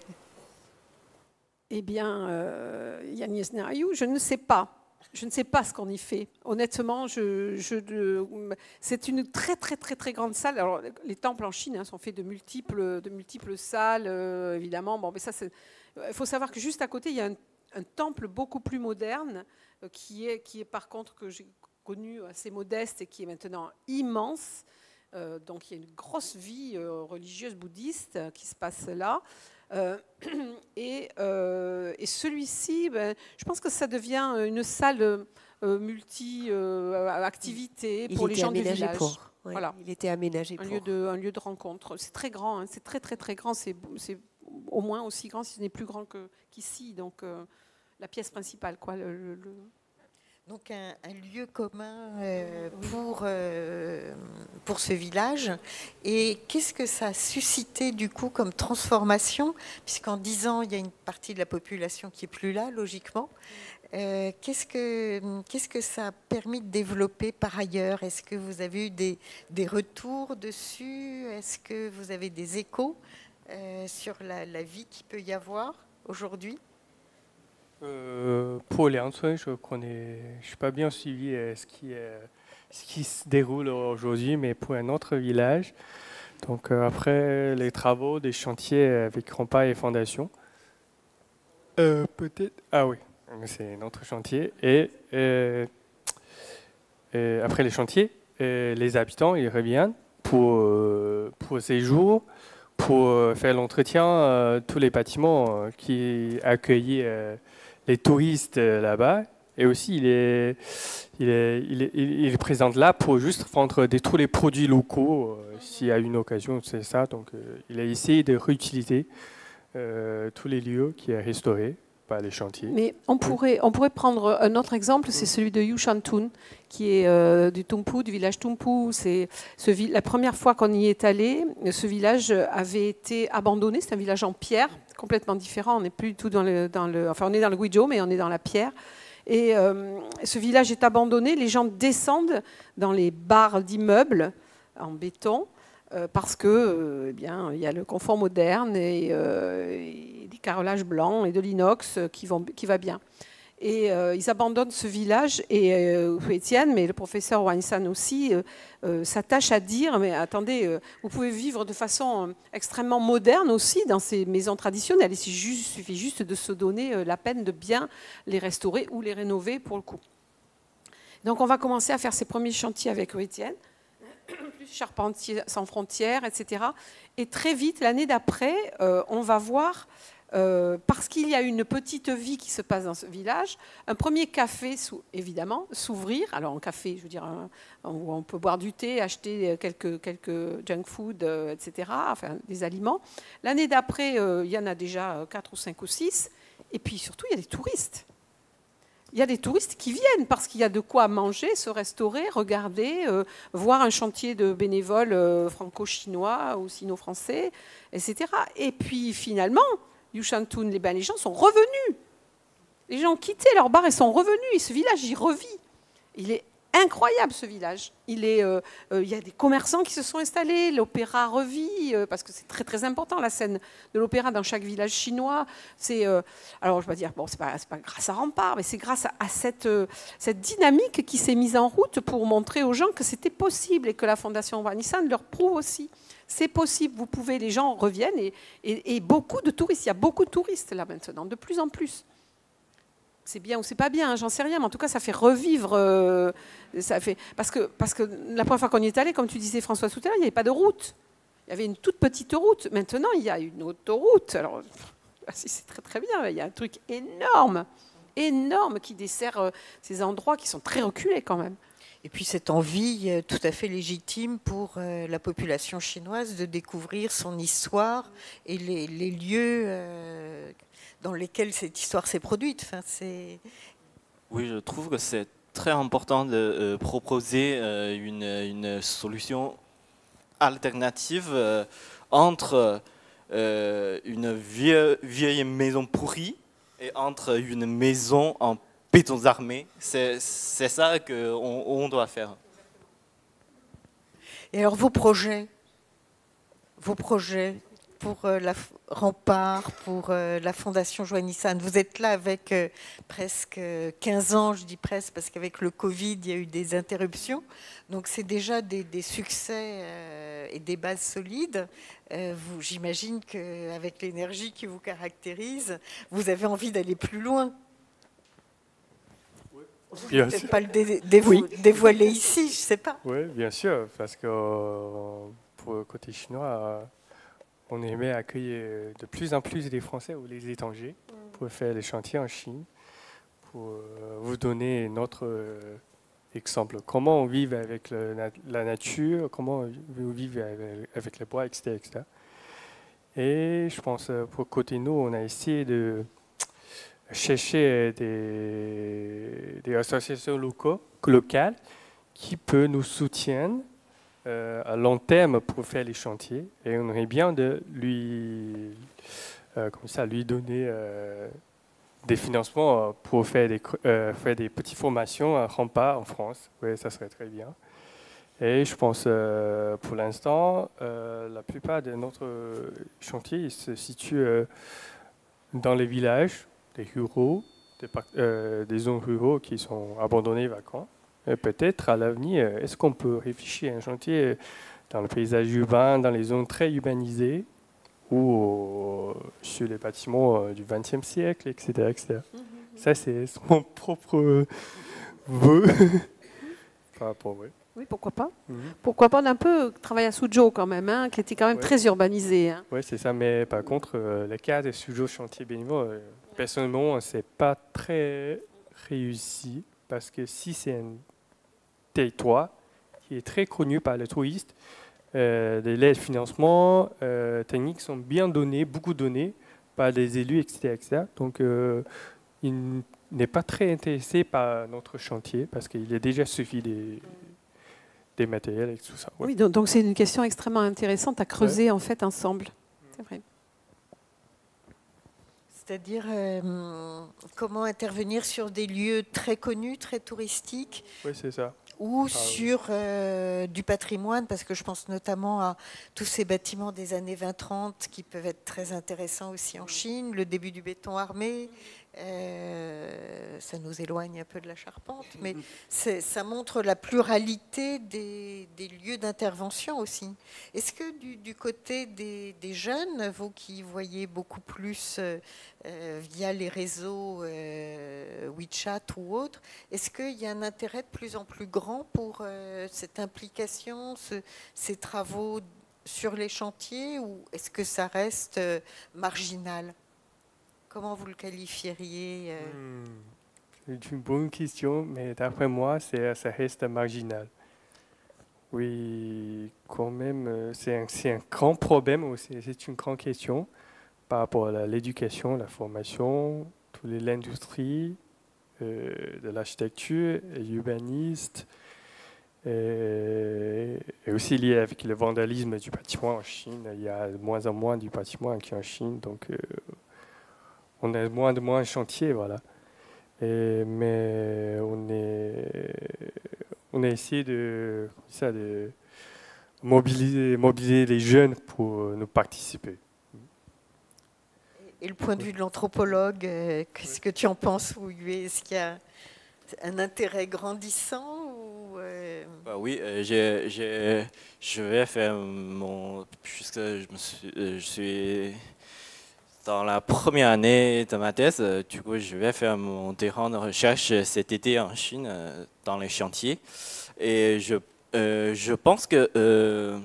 Eh bien, Yanis Nariou, je ne sais pas. Je ne sais pas ce qu'on y fait. Honnêtement, c'est une très très très très grande salle. Alors, les temples en Chine sont faits de multiples salles, évidemment. Bon, mais ça, il faut savoir que juste à côté, il y a un temple beaucoup plus moderne qui est par contre que j'ai connu assez modeste et qui est maintenant immense. Donc il y a une grosse vie religieuse bouddhiste qui se passe là. Et celui-ci, je pense que ça devient une salle multi-activité pour les gens du village. Voilà. Il était aménagé pour. Un lieu de rencontre. C'est très grand, hein, c'est très très très grand. C'est au moins aussi grand, si ce n'est plus grand qu'ici. Donc la pièce principale, quoi. Donc un lieu commun pour ce village. Et qu'est-ce que ça a suscité du coup comme transformation? Puisqu'en 10 ans, il y a une partie de la population qui n'est plus là, logiquement. Qu'est-ce que ça a permis de développer par ailleurs? Est-ce que vous avez eu des retours dessus? Est-ce que vous avez des échos sur la vie qu'il peut y avoir aujourd'hui? Pour Liansun, je suis pas bien suivi ce qui se déroule aujourd'hui, mais pour un autre village, Donc après les travaux des chantiers avec Rempart et Fondation, peut-être... Ah oui, c'est notre chantier. Et après les chantiers, les habitants ils reviennent pour séjour, pour faire l'entretien tous les bâtiments qui accueillent les touristes là-bas. Et aussi, il est présent là pour juste vendre tous les produits locaux, s'il y a une occasion, c'est ça. Donc, il a essayé de réutiliser tous les lieux qui sont restaurés par les chantiers. Mais on pourrait prendre un autre exemple, c'est celui de Yushantun, qui est du Tumpu, du village Tumpu. C'est la première fois qu'on y est allé, ce village avait été abandonné. C'est un village en pierre, complètement différent. On n'est plus du tout enfin, on est dans le Guizhou, mais on est dans la pierre. Et ce village est abandonné. Les gens descendent dans les barres d'immeubles en béton parce que, eh bien, il y a le confort moderne et des carrelages blancs et de l'inox qui va bien. Et ils abandonnent ce village et Étienne, mais le professeur Wang-san aussi, s'attache à dire, mais attendez, vous pouvez vivre de façon extrêmement moderne aussi dans ces maisons traditionnelles. Il suffit juste de se donner la peine de bien les restaurer ou les rénover pour le coup. Donc on va commencer à faire ces premiers chantiers avec Étienne, plus Charpentiers sans frontières, etc. Et très vite, l'année d'après, on va voir... parce qu'il y a une petite vie qui se passe dans ce village, un premier café, évidemment, s'ouvrir. Alors, un café, je veux dire, où on peut boire du thé, acheter quelques junk food, etc., enfin, des aliments. L'année d'après, il y en a déjà 4 ou 5 ou 6. Et puis, surtout, il y a des touristes. Il y a des touristes qui viennent parce qu'il y a de quoi manger, se restaurer, regarder, voir un chantier de bénévoles franco-chinois ou sino-français, etc. Et puis, finalement... Yushantun, les gens sont revenus. Les gens ont quitté leur bar et sont revenus. Et ce village, il revit. Il est incroyable, ce village. Il y a des commerçants qui se sont installés. L'opéra revit, parce que c'est très, très important, la scène de l'opéra dans chaque village chinois. Alors, je vais dire, bon, c'est pas grâce à Rempart, mais c'est grâce à cette dynamique qui s'est mise en route pour montrer aux gens que c'était possible et que la Fondation Wang-san leur prouve aussi. C'est possible, vous pouvez, les gens reviennent et beaucoup de touristes. Il y a beaucoup de touristes là maintenant, de plus en plus. C'est bien ou c'est pas bien, j'en sais rien, mais en tout cas, ça fait revivre. Parce que la première fois qu'on y est allé, comme tu disais, François, tout à l'heure, il n'y avait pas de route. Il y avait une toute petite route. Maintenant, il y a une autoroute. Alors, c'est très très bien. Il y a un truc énorme qui dessert ces endroits qui sont très reculés quand même. Et puis cette envie tout à fait légitime pour la population chinoise de découvrir son histoire et les lieux dans lesquels cette histoire s'est produite. Enfin, oui, je trouve que c'est très important de proposer une solution alternative entre une vieille maison pourrie et entre une maison en béton armé. C'est ça qu'on doit faire. Et alors vos projets pour la Rempart, pour la Fondation Joannissan, vous êtes là avec presque 15 ans, je dis presque, parce qu'avec le Covid, il y a eu des interruptions. Donc c'est déjà des succès et des bases solides. J'imagine qu'avec l'énergie qui vous caractérise, vous avez envie d'aller plus loin. Peut-être pas le dévoiler ici, je ne sais pas. Oui, bien sûr, parce que pour le côté chinois, on aimait accueillir de plus en plus des Français ou les étrangers pour faire des chantiers en Chine, pour vous donner notre exemple. Comment on vit avec la nature, comment on vit avec les bois, etc., etc. Et je pense, pour le côté nous, on a essayé de chercher des associations locales qui peuvent nous soutenir à long terme pour faire les chantiers. Et on aimerait bien de lui donner des financements pour faire des petites formations à Rempart en France. Oui, ça serait très bien. Et je pense, pour l'instant, la plupart de notre chantier se situent dans les villages, des ruraux, des zones ruraux qui sont abandonnées, vacants. Et peut-être à l'avenir, est-ce qu'on peut réfléchir à un chantier dans le paysage urbain, dans les zones très urbanisées, ou sur les bâtiments du XXe siècle, etc. etc. Ça, c'est mon propre vœu. Par rapport, ouais. Oui, pourquoi pas. Pourquoi pas. On a un peu travaillé à Suzhou quand même, hein, qui était quand même très urbanisé. Hein. Oui, c'est ça. Mais par contre, le cas de Suzhou chantier bénévole, personnellement, c'est pas très réussi. Parce que si c'est un territoire qui est très connu par les touristes, les aides de financement techniques sont bien données, beaucoup données par les élus, etc. etc. Donc, il n'est pas très intéressé par notre chantier parce qu'il est déjà suffi des matériels et tout ça. Ouais. Oui, donc c'est une question extrêmement intéressante à creuser en fait ensemble. C'est vrai. C'est-à-dire comment intervenir sur des lieux très connus, très touristiques. Oui, c'est ça. Ou sur du patrimoine, parce que je pense notamment à tous ces bâtiments des années 20-30 qui peuvent être très intéressants aussi en Chine, le début du béton armé, ça nous éloigne un peu de la charpente, mais ça montre la pluralité des lieux d'intervention aussi. Est-ce que du côté des jeunes, vous qui voyez beaucoup plus via les réseaux WeChat ou autres, est-ce qu'il y a un intérêt de plus en plus grand pour cette implication, ces travaux sur les chantiers, ou est-ce que ça reste marginal ? Comment vous le qualifieriez C'est une bonne question, mais d'après moi, ça reste marginal. Oui, quand même, c'est un grand problème, c'est une grande question par rapport à l'éducation, la formation, l'industrie, de l'architecture, urbaniste, et aussi lié avec le vandalisme du bâtiment en Chine. Il y a de moins en moins du bâtiment qui est en Chine, donc on a moins de moins de chantiers, voilà. Mais on a essayé de mobiliser les jeunes pour nous participer. Et le point de vue de l'anthropologue, qu'est-ce que tu en penses, Wu-Yue ? Est-ce qu'il y a un intérêt grandissant ou Oui, je vais faire puisque je suis dans la première année de ma thèse, du coup, je vais faire mon terrain de recherche cet été en Chine, dans les chantiers. Et je pense que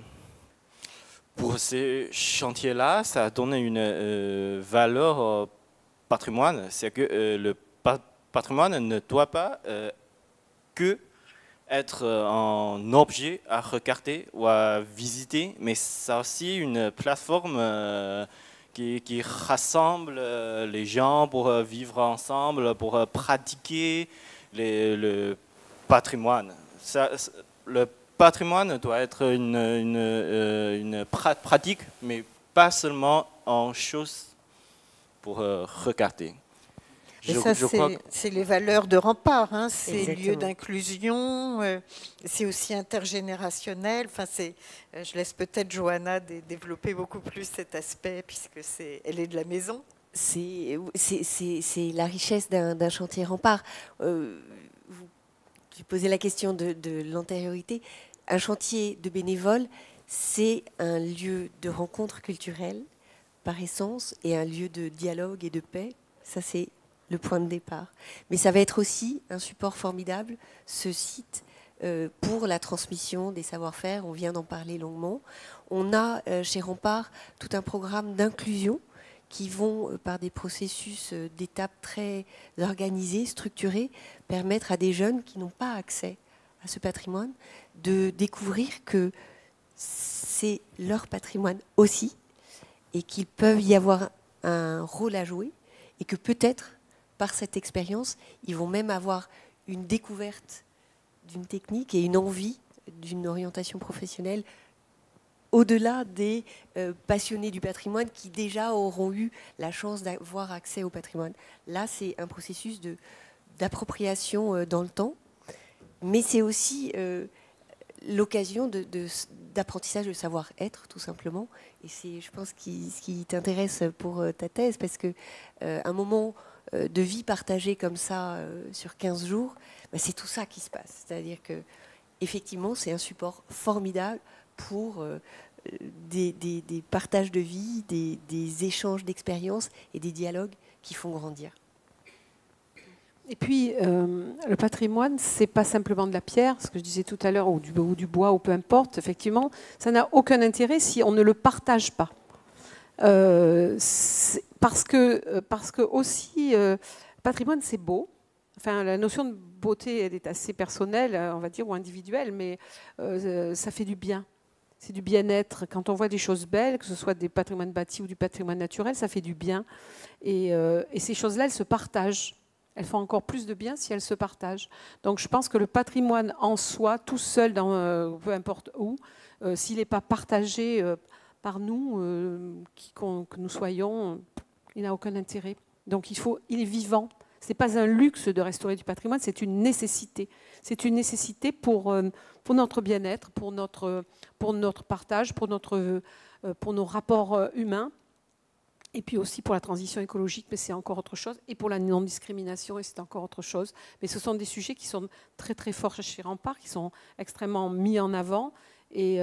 pour ces chantiers-là, ça a donné une valeur au patrimoine. C'est que le patrimoine ne doit pas que être un objet à regarder ou à visiter, mais c'est aussi une plateforme qui rassemble les gens pour vivre ensemble, pour pratiquer le patrimoine. Le patrimoine doit être une pratique, mais pas seulement en chose pour regarder. C'est les valeurs de Rempart, hein, c'est lieu d'inclusion, c'est aussi intergénérationnel. Enfin, je laisse peut-être Johanna développer beaucoup plus cet aspect, puisque elle est de la maison. C'est la richesse d'un chantier Rempart. Tu posais la question de l'antériorité. Un chantier de bénévoles, c'est un lieu de rencontre culturelle, par essence, et un lieu de dialogue et de paix. Ça, c'est le point de départ. Mais ça va être aussi un support formidable, ce site, pour la transmission des savoir-faire. On vient d'en parler longuement. On a chez Rempart tout un programme d'inclusion qui vont, par des processus d'étapes très organisés, structurés, permettre à des jeunes qui n'ont pas accès à ce patrimoine de découvrir que c'est leur patrimoine aussi et qu'ils peuvent y avoir un rôle à jouer et que peut-être, par cette expérience, ils vont même avoir une découverte d'une technique et une envie d'une orientation professionnelle au-delà des passionnés du patrimoine qui déjà auront eu la chance d'avoir accès au patrimoine. Là, c'est un processus d'appropriation dans le temps, mais c'est aussi l'occasion d'apprentissage de savoir-être, tout simplement. Et c'est, je pense, ce qui t'intéresse pour ta thèse, parce que un moment de vie partagée comme ça sur 15 jours, c'est tout ça qui se passe. C'est-à-dire que effectivement, c'est un support formidable pour des partages de vie, des échanges d'expériences et des dialogues qui font grandir. Et puis, le patrimoine, c'est pas simplement de la pierre, ce que je disais tout à l'heure, ou du bois, ou peu importe. Effectivement, ça n'a aucun intérêt si on ne le partage pas. Parce que aussi, patrimoine, c'est beau. Enfin, la notion de beauté, elle est assez personnelle, on va dire, ou individuelle, mais ça fait du bien. C'est du bien-être. Quand on voit des choses belles, que ce soit des patrimoines bâtis ou du patrimoine naturel, ça fait du bien. Et ces choses-là, elles se partagent. Elles font encore plus de bien si elles se partagent. Donc je pense que le patrimoine en soi, tout seul, peu importe où, s'il n'est pas partagé par nous, que nous soyons, il n'a aucun intérêt. Donc il est vivant. Ce n'est pas un luxe de restaurer du patrimoine, c'est une nécessité. C'est une nécessité pour notre bien-être, pour notre partage, pour nos rapports humains. Et puis aussi pour la transition écologique, mais c'est encore autre chose. Et pour la non-discrimination, et c'est encore autre chose. Mais ce sont des sujets qui sont très très forts chez Rempart, qui sont extrêmement mis en avant et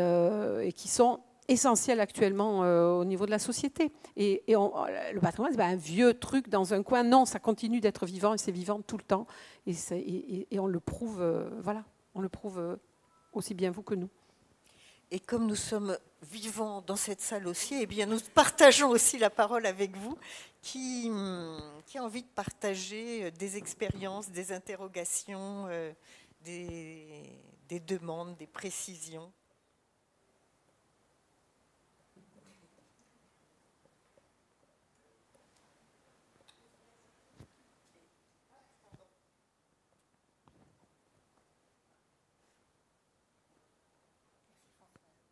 qui sont essentiels actuellement au niveau de la société. Et le patrimoine, c'est pas un vieux truc dans un coin. Non, ça continue d'être vivant et c'est vivant tout le temps. Et on le prouve, voilà, on le prouve aussi bien vous que nous. Et comme nous sommes vivants dans cette salle aussi, eh bien nous partageons aussi la parole avec vous, qui a envie de partager des expériences, des interrogations, des demandes, des précisions.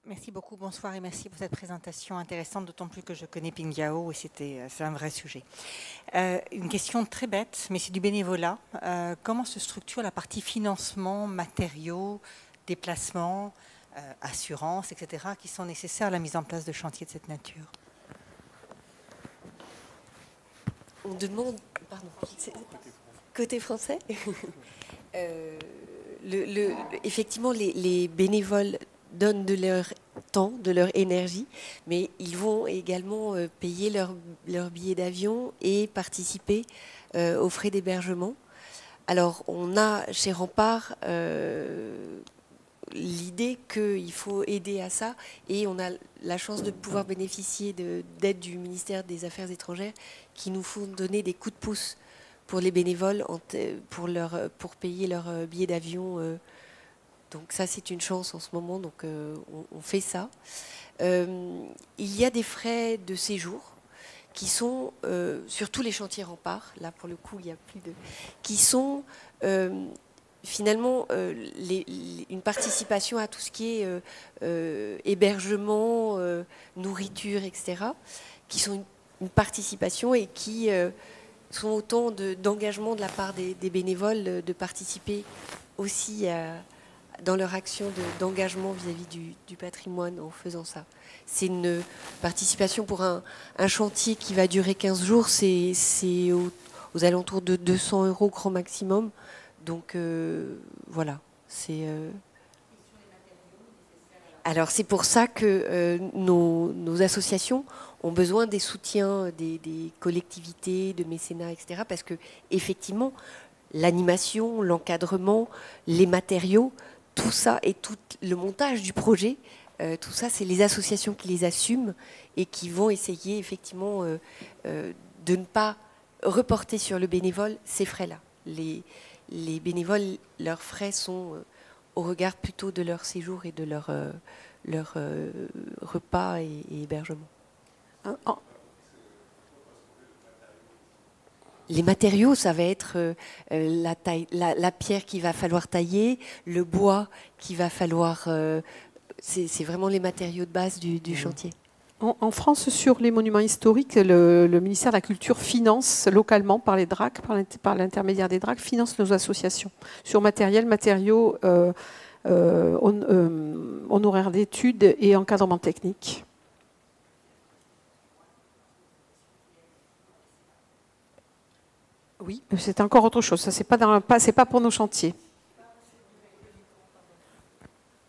Merci beaucoup, bonsoir et merci pour cette présentation intéressante, d'autant plus que je connais Pingyao et c'est un vrai sujet. Une question très bête, mais c'est du bénévolat. Comment se structure la partie financement, matériaux, déplacements, assurances, etc., qui sont nécessaires à la mise en place de chantiers de cette nature? On demande, pardon, côté français, effectivement, les bénévoles donnent de leur temps, de leur énergie, mais ils vont également payer leur billet d'avion et participer aux frais d'hébergement. Alors, on a chez Rempart l'idée qu'il faut aider à ça, et on a la chance de pouvoir bénéficier d'aide du ministère des Affaires étrangères qui nous font donner des coups de pouce pour les bénévoles pour payer leur billet d'avion. Donc ça, c'est une chance en ce moment, donc on fait ça. Il y a des frais de séjour qui sont, sur tous les chantiers Rempart, là pour le coup, il y a plus de... qui sont finalement une participation à tout ce qui est hébergement, nourriture, etc., qui sont une participation et qui sont autant d'engagement de la part des bénévoles de participer aussi dans leur action d'engagement vis-à-vis du patrimoine en faisant ça. C'est une participation pour un chantier qui va durer 15 jours, c'est aux alentours de 200 € grand maximum. Donc voilà, Alors c'est pour ça que nos associations ont besoin des soutiens des collectivités, de mécénats, etc. Parce que effectivement, l'animation, l'encadrement, les matériaux, tout ça et tout le montage du projet, tout ça, c'est les associations qui les assument et qui vont essayer effectivement de ne pas reporter sur le bénévole ces frais-là. Les bénévoles, leurs frais sont au regard plutôt de leur séjour et de leur repas et hébergement. Les matériaux, ça va être la pierre qu'il va falloir tailler, le bois qu'il va falloir... c'est vraiment les matériaux de base du chantier. En France, sur les monuments historiques, le ministère de la Culture finance localement par les DRAC, par l'intermédiaire des DRAC, finance nos associations sur matériaux, honoraires d'études et encadrement technique. Oui, c'est encore autre chose. Ça, c'est pas pour nos chantiers.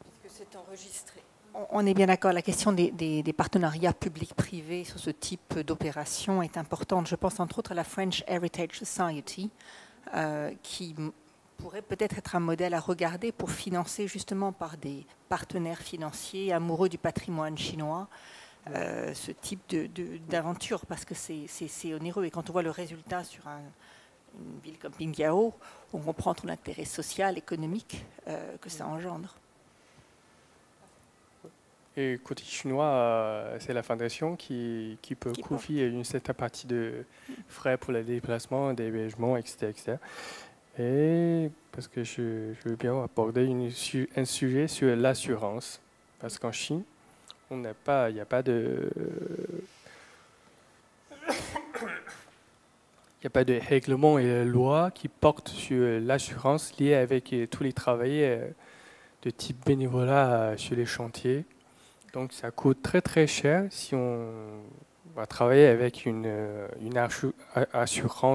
Parce que c'est enregistré. On est bien d'accord, la question des partenariats publics-privés sur ce type d'opération est importante. Je pense entre autres à la French Heritage Society, qui pourrait peut-être être un modèle à regarder pour financer justement par des partenaires financiers amoureux du patrimoine chinois ce type d'aventure, parce que c'est onéreux. Et quand on voit le résultat sur une ville comme Pingyao, on comprend tout l'intérêt social, économique que ça engendre. Et côté chinois, c'est la fondation qui peut confier une certaine partie de frais pour les déplacements, des hébergements, etc., etc. Et parce que je veux bien aborder un sujet sur l'assurance. Parce qu'en Chine, il n'y a pas de règlement et de loi qui portent sur l'assurance liée avec tous les travailleurs de type bénévolat sur les chantiers. Donc ça coûte très très cher si on va travailler avec une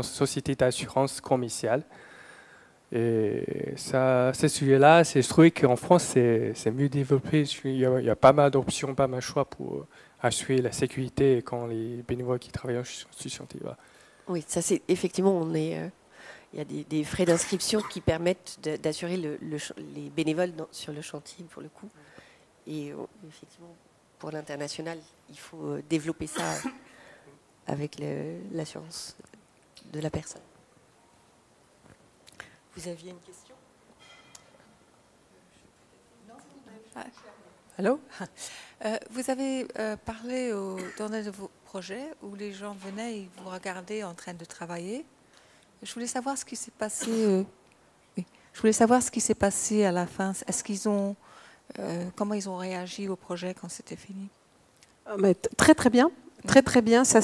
société d'assurance commerciale. Et ce sujet-là, je trouvais qu'en France, c'est mieux développé. Il y a pas mal d'options, pas mal de choix pour assurer la sécurité quand les bénévoles qui travaillent sur ce chantier. Voilà. Oui, ça c'est effectivement, il y a des frais d'inscription qui permettent d'assurer les bénévoles sur le chantier pour le coup. Et effectivement, pour l'international, il faut développer ça avec l'assurance de la personne. Vous aviez une question? Allô? Vous avez parlé dans un de vos projets où les gens venaient et vous regardaient en train de travailler. Je voulais savoir ce qui s'est passé. Je voulais savoir ce qui s'est passé à la fin. Est-ce qu'ils ont comment ils ont réagi au projet quand c'était fini? Mais très très bien. Très très bien, ça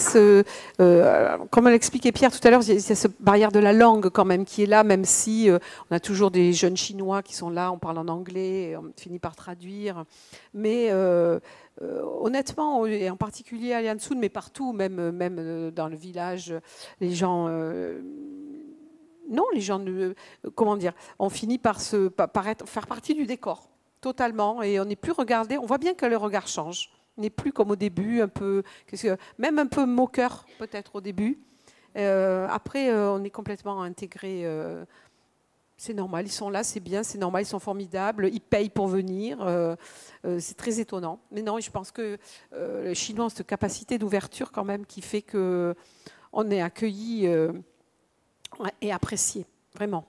comme l'expliquait Pierre tout à l'heure, il y a cette barrière de la langue quand même qui est là, même si on a toujours des jeunes Chinois qui sont là, on parle en anglais, on finit par traduire. Mais honnêtement, et en particulier à Liansun, mais partout, même dans le village, les gens... non, les gens, comment dire, on finit par faire partie du décor, totalement, et on n'est plus regardé, on voit bien que le regard change. N'est plus comme au début, même un peu moqueur peut-être au début. Après, on est complètement intégré. C'est normal, ils sont là, c'est bien, c'est normal, ils sont formidables, ils payent pour venir. C'est très étonnant. Mais non, je pense que les Chinois ont cette capacité d'ouverture quand même qui fait qu'on est accueillis et apprécié, vraiment.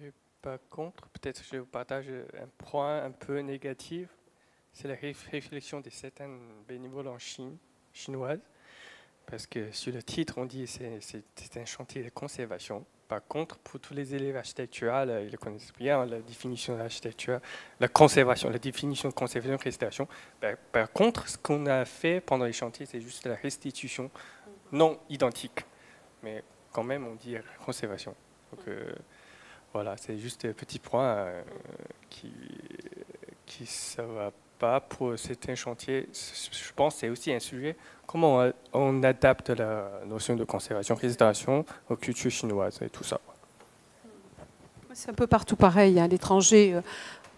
Et par contre, peut-être je partage un point un peu négatif. C'est la réflexion de certains bénévoles en Chine, chinoise, parce que sur le titre, on dit que c'est un chantier de conservation. Par contre, pour tous les élèves architecturaux, ils connaissent bien la définition de l'architecture, la conservation, la définition de conservation, restauration. Par contre, ce qu'on a fait pendant les chantiers, c'est juste la restitution non identique. Mais quand même, on dit conservation. Donc voilà, c'est juste un petit point qui ça va pas pour certains chantiers. Je pense que c'est aussi un sujet, comment on adapte la notion de conservation, restauration aux cultures chinoises et tout ça. C'est un peu partout pareil. À l'étranger,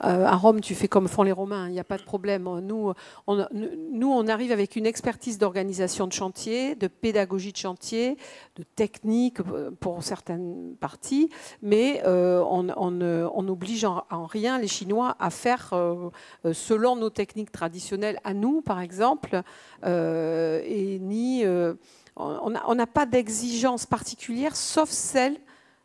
à Rome, tu fais comme font les Romains, il n'y a pas de problème. Nous, on arrive avec une expertise d'organisation de chantier, de pédagogie de chantier, de technique pour certaines parties, mais on n'oblige en rien les Chinois à faire selon nos techniques traditionnelles à nous, par exemple, et ni on n'a pas d'exigence particulière, sauf celle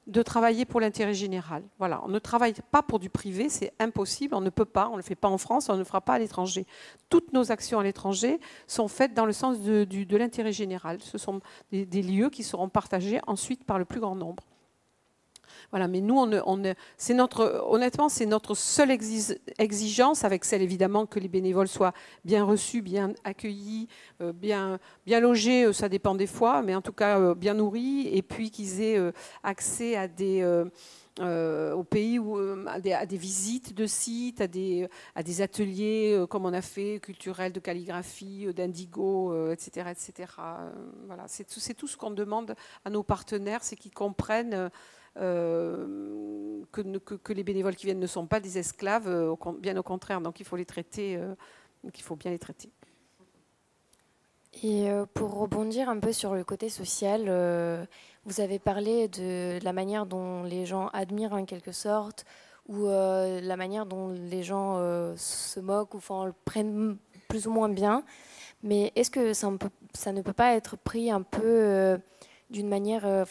de travailler pour l'intérêt général. Voilà, on ne travaille pas pour du privé, c'est impossible, on ne peut pas, on ne le fait pas en France, on ne le fera pas à l'étranger. Toutes nos actions à l'étranger sont faites dans le sens de l'intérêt général. Ce sont des lieux qui seront partagés ensuite par le plus grand nombre. Voilà, mais nous, honnêtement, c'est notre seule exigence, avec celle évidemment que les bénévoles soient bien reçus, bien accueillis, bien logés, ça dépend des fois, mais en tout cas bien nourris, et puis qu'ils aient accès à au pays, à des visites de sites, à des ateliers comme on a fait, culturels, de calligraphie, d'indigo, etc. etc. Voilà, c'est tout ce qu'on demande à nos partenaires, c'est qu'ils comprennent que les bénévoles qui viennent ne sont pas des esclaves, bien au contraire, donc il faut les traiter, donc il faut bien les traiter. Et pour rebondir un peu sur le côté social, vous avez parlé de la manière dont les gens admirent en quelque sorte, ou la manière dont les gens se moquent ou enfin, le prennent plus ou moins bien. Mais est-ce que ça ne peut pas être pris un peu d'une manière,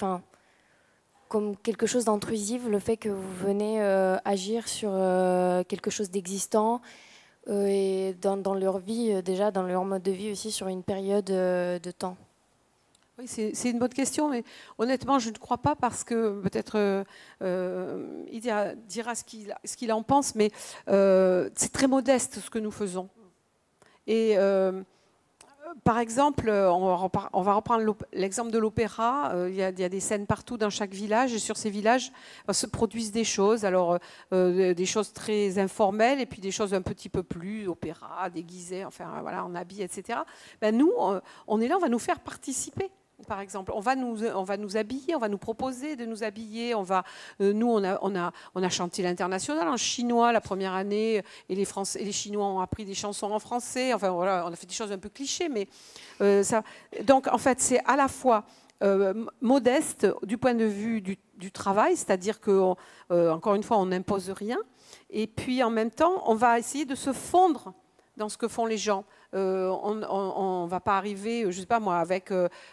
comme quelque chose d'intrusif, le fait que vous venez agir sur quelque chose d'existant et dans leur vie, déjà dans leur mode de vie aussi, sur une période de temps? Oui, c'est une bonne question, mais honnêtement, je ne crois pas parce que peut-être il dira ce qu'il en pense, mais c'est très modeste ce que nous faisons. Et par exemple, on va reprendre l'exemple de l'opéra. Il y a des scènes partout dans chaque village, et sur ces villages se produisent des choses. Alors, des choses très informelles, et puis des choses un petit peu plus opéra, déguisées, enfin voilà, en habits, etc. Ben, nous, on est là, on va nous faire participer. Par exemple, on va nous habiller, on va nous proposer de nous habiller. Nous, on a chanté l'international en chinois la première année, et les Chinois ont appris des chansons en français. Enfin voilà, on a fait des choses un peu clichés, mais ça. Donc en fait, c'est à la fois modeste du point de vue du travail, c'est-à-dire que encore une fois, on n'impose rien, et puis en même temps, on va essayer de se fondre dans ce que font les gens. On ne va pas arriver, je ne sais pas moi, avec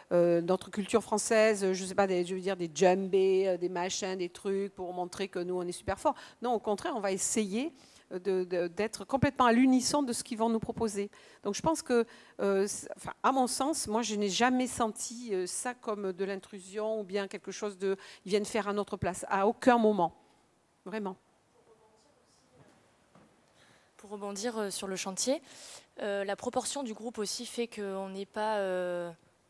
notre culture française, je ne sais pas, je veux dire des djembés, des machins, des trucs pour montrer que nous, on est super forts. Non, au contraire, on va essayer d'être complètement à l'unisson de ce qu'ils vont nous proposer. Donc je pense que, à mon sens, moi, je n'ai jamais senti ça comme de l'intrusion ou bien quelque chose ils viennent faire à notre place, à aucun moment. Vraiment. Pour rebondir sur le chantier, la proportion du groupe aussi fait qu'on n'est pas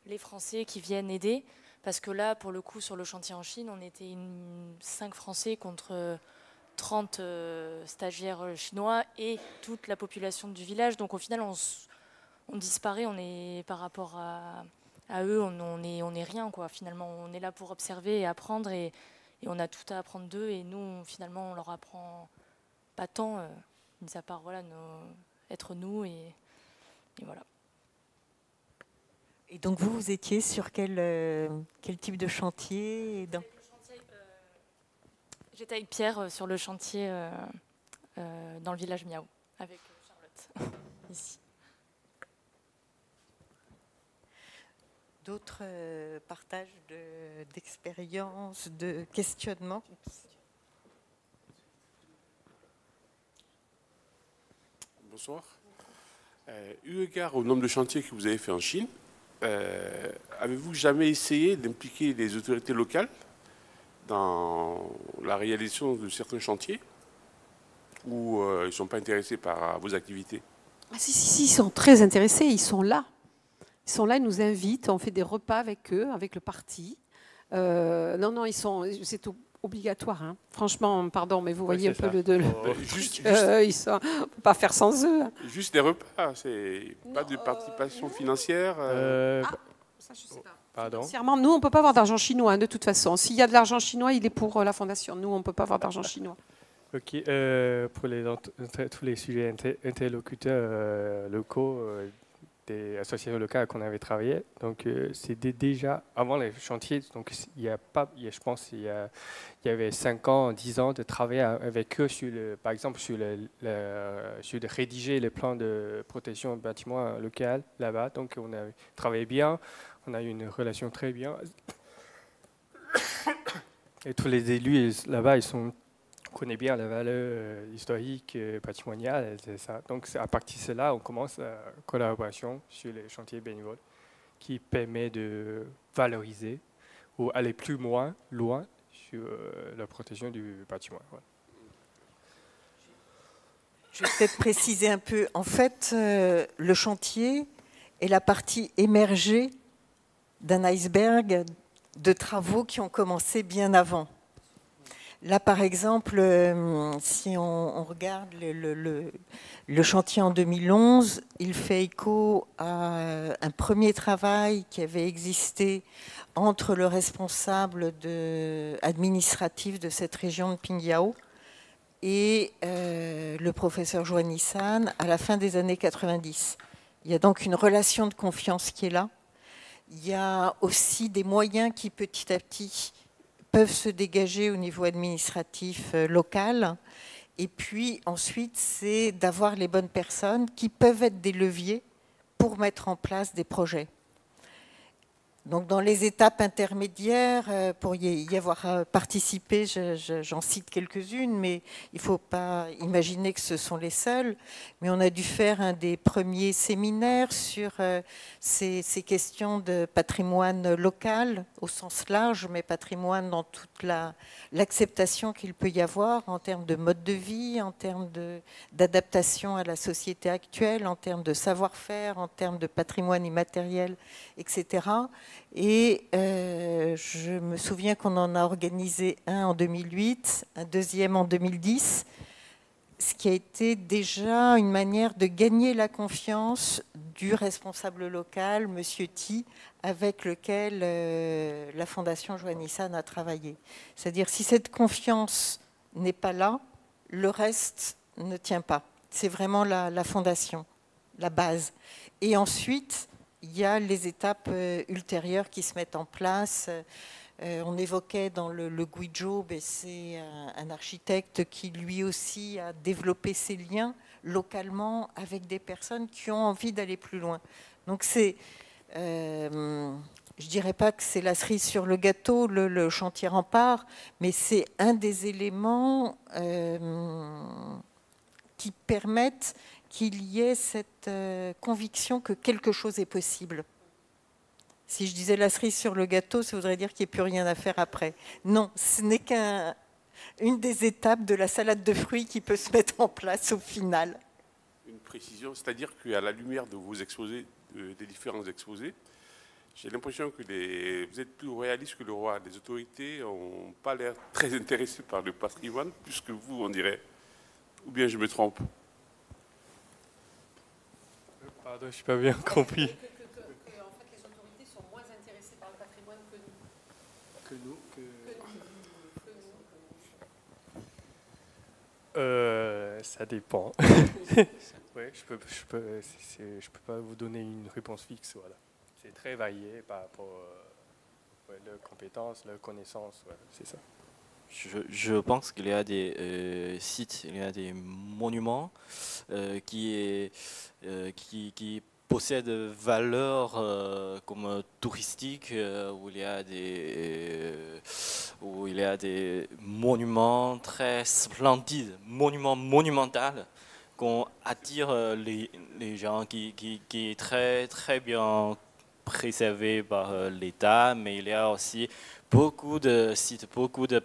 les Français qui viennent aider, parce que là, pour le coup, sur le chantier en Chine, on était 5 Français contre 30 stagiaires chinois et toute la population du village. Donc au final, on disparaît, par rapport à eux, on est rien, quoi. Finalement, on est là pour observer et apprendre, et on a tout à apprendre d'eux, et nous, finalement, on leur apprend pas tant. Mis à part voilà, être nous, et voilà. Et donc vous étiez sur quel type de chantier J'étais avec Pierre sur le chantier dans le village Miao, avec Charlotte, ici. D'autres partages d'expériences, de questionnements? Bonsoir. Eu égard au nombre de chantiers que vous avez fait en Chine, avez-vous jamais essayé d'impliquer les autorités locales dans la réalisation de certains chantiers, ou ils ne sont pas intéressés par vos activités? Ah, si, ils sont très intéressés, ils sont là. Ils nous invitent, on fait des repas avec eux, avec le parti. Non, c'est obligatoire, hein. Franchement, pardon, mais vous voyez un peu il ne faut pas faire sans eux. Juste des repas, c'est pas de participation financière Ça, je sais pas. Pardon. Sincèrement, nous, on ne peut pas avoir d'argent chinois, hein, de toute façon. S'il y a de l'argent chinois, il est pour la fondation. Nous, on ne peut pas avoir d'argent chinois. Ok, pour tous les sujets interlocuteurs locaux, des associations locales qu'on avait travaillé. Donc, c'était déjà avant les chantiers. Donc, je pense qu'il y avait 5 ans, 10 ans de travailler avec eux, par exemple, sur de rédiger les plans de protection bâtiment local là-bas. Donc, on a travaillé bien. On a eu une relation très bien. Et tous les élus là-bas, connaît bien la valeur historique, patrimoniale, c'est ça. Donc à partir de cela, on commence la collaboration sur les chantiers bénévoles qui permet de valoriser ou aller plus loin sur la protection du patrimoine. Voilà. Je vais peut-être préciser un peu. En fait, le chantier est la partie émergée d'un iceberg de travaux qui ont commencé bien avant. Là, par exemple, si on regarde le chantier en 2011, il fait écho à un premier travail qui avait existé entre le responsable administratif de cette région de Pingyao et le professeur Joannissan à la fin des années 90. Il y a donc une relation de confiance qui est là. Il y a aussi des moyens qui, petit à petit, peuvent se dégager au niveau administratif local. Et puis ensuite, c'est d'avoir les bonnes personnes qui peuvent être des leviers pour mettre en place des projets. Donc dans les étapes intermédiaires, pour y avoir participé, j'en cite quelques-unes, mais il ne faut pas imaginer que ce sont les seules. Mais on a dû faire un des premiers séminaires sur ces questions de patrimoine local, au sens large, mais patrimoine dans toute l'acceptation qu'il peut y avoir en termes de mode de vie, en termes d'adaptation à la société actuelle, en termes de savoir-faire, en termes de patrimoine immatériel, etc. Et je me souviens qu'on en a organisé un en 2008, un deuxième en 2010, ce qui a été déjà une manière de gagner la confiance du responsable local, M. Thi, avec lequel la Fondation Joannissan a travaillé. C'est-à-dire, si cette confiance n'est pas là, le reste ne tient pas. C'est vraiment la fondation, la base. Et ensuite, il y a les étapes ultérieures qui se mettent en place. On évoquait dans le Guizhou, c'est un architecte qui lui aussi a développé ses liens localement avec des personnes qui ont envie d'aller plus loin. Donc c'est, je ne dirais pas que c'est la cerise sur le gâteau, le chantier Rempart, mais c'est un des éléments qui permettent qu'il y ait cette conviction que quelque chose est possible. Si je disais la cerise sur le gâteau, ça voudrait dire qu'il n'y a plus rien à faire après. Non, ce n'est qu'une des étapes de la salade de fruits qui peut se mettre en place au final. Une précision, c'est-à-dire qu'à la lumière de vos exposés, des différents exposés, j'ai l'impression que vous êtes plus réaliste que le roi. Les autorités n'ont pas l'air très intéressées par le patrimoine, plus que vous, on dirait. Ou bien je me trompe? Pardon, je n'ai pas bien compris. En fait, les autorités sont moins intéressées par le patrimoine que nous. Ça dépend. Ouais, je peux pas vous donner une réponse fixe. Voilà. C'est très varié par rapport à leurs compétences, leurs connaissances. Voilà, c'est ça. Je pense qu'il y a des sites, il y a des monuments qui possèdent valeurs comme touristiques, où il y a des monuments très splendides, monuments monumentaux, qu'on attire les gens, qui est très, très bien préservé par l'État, mais il y a aussi beaucoup de sites, beaucoup de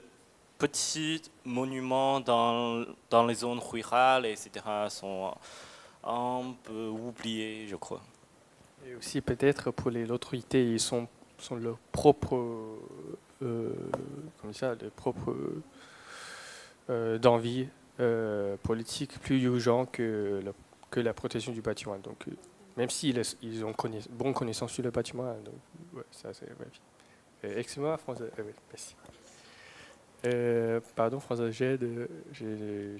petits monuments dans les zones rurales, etc., sont un peu oubliés, je crois. Et aussi peut-être pour les autorités, ils sont leur propre, comme ça, leur propre d'envie politique plus urgent que la protection du patrimoine. Donc, même s'ils ont bonne connaissance sur le patrimoine, donc, ouais, ça c'est ouais. Excusez-moi, François. Oui, merci. Pardon, François, j'ai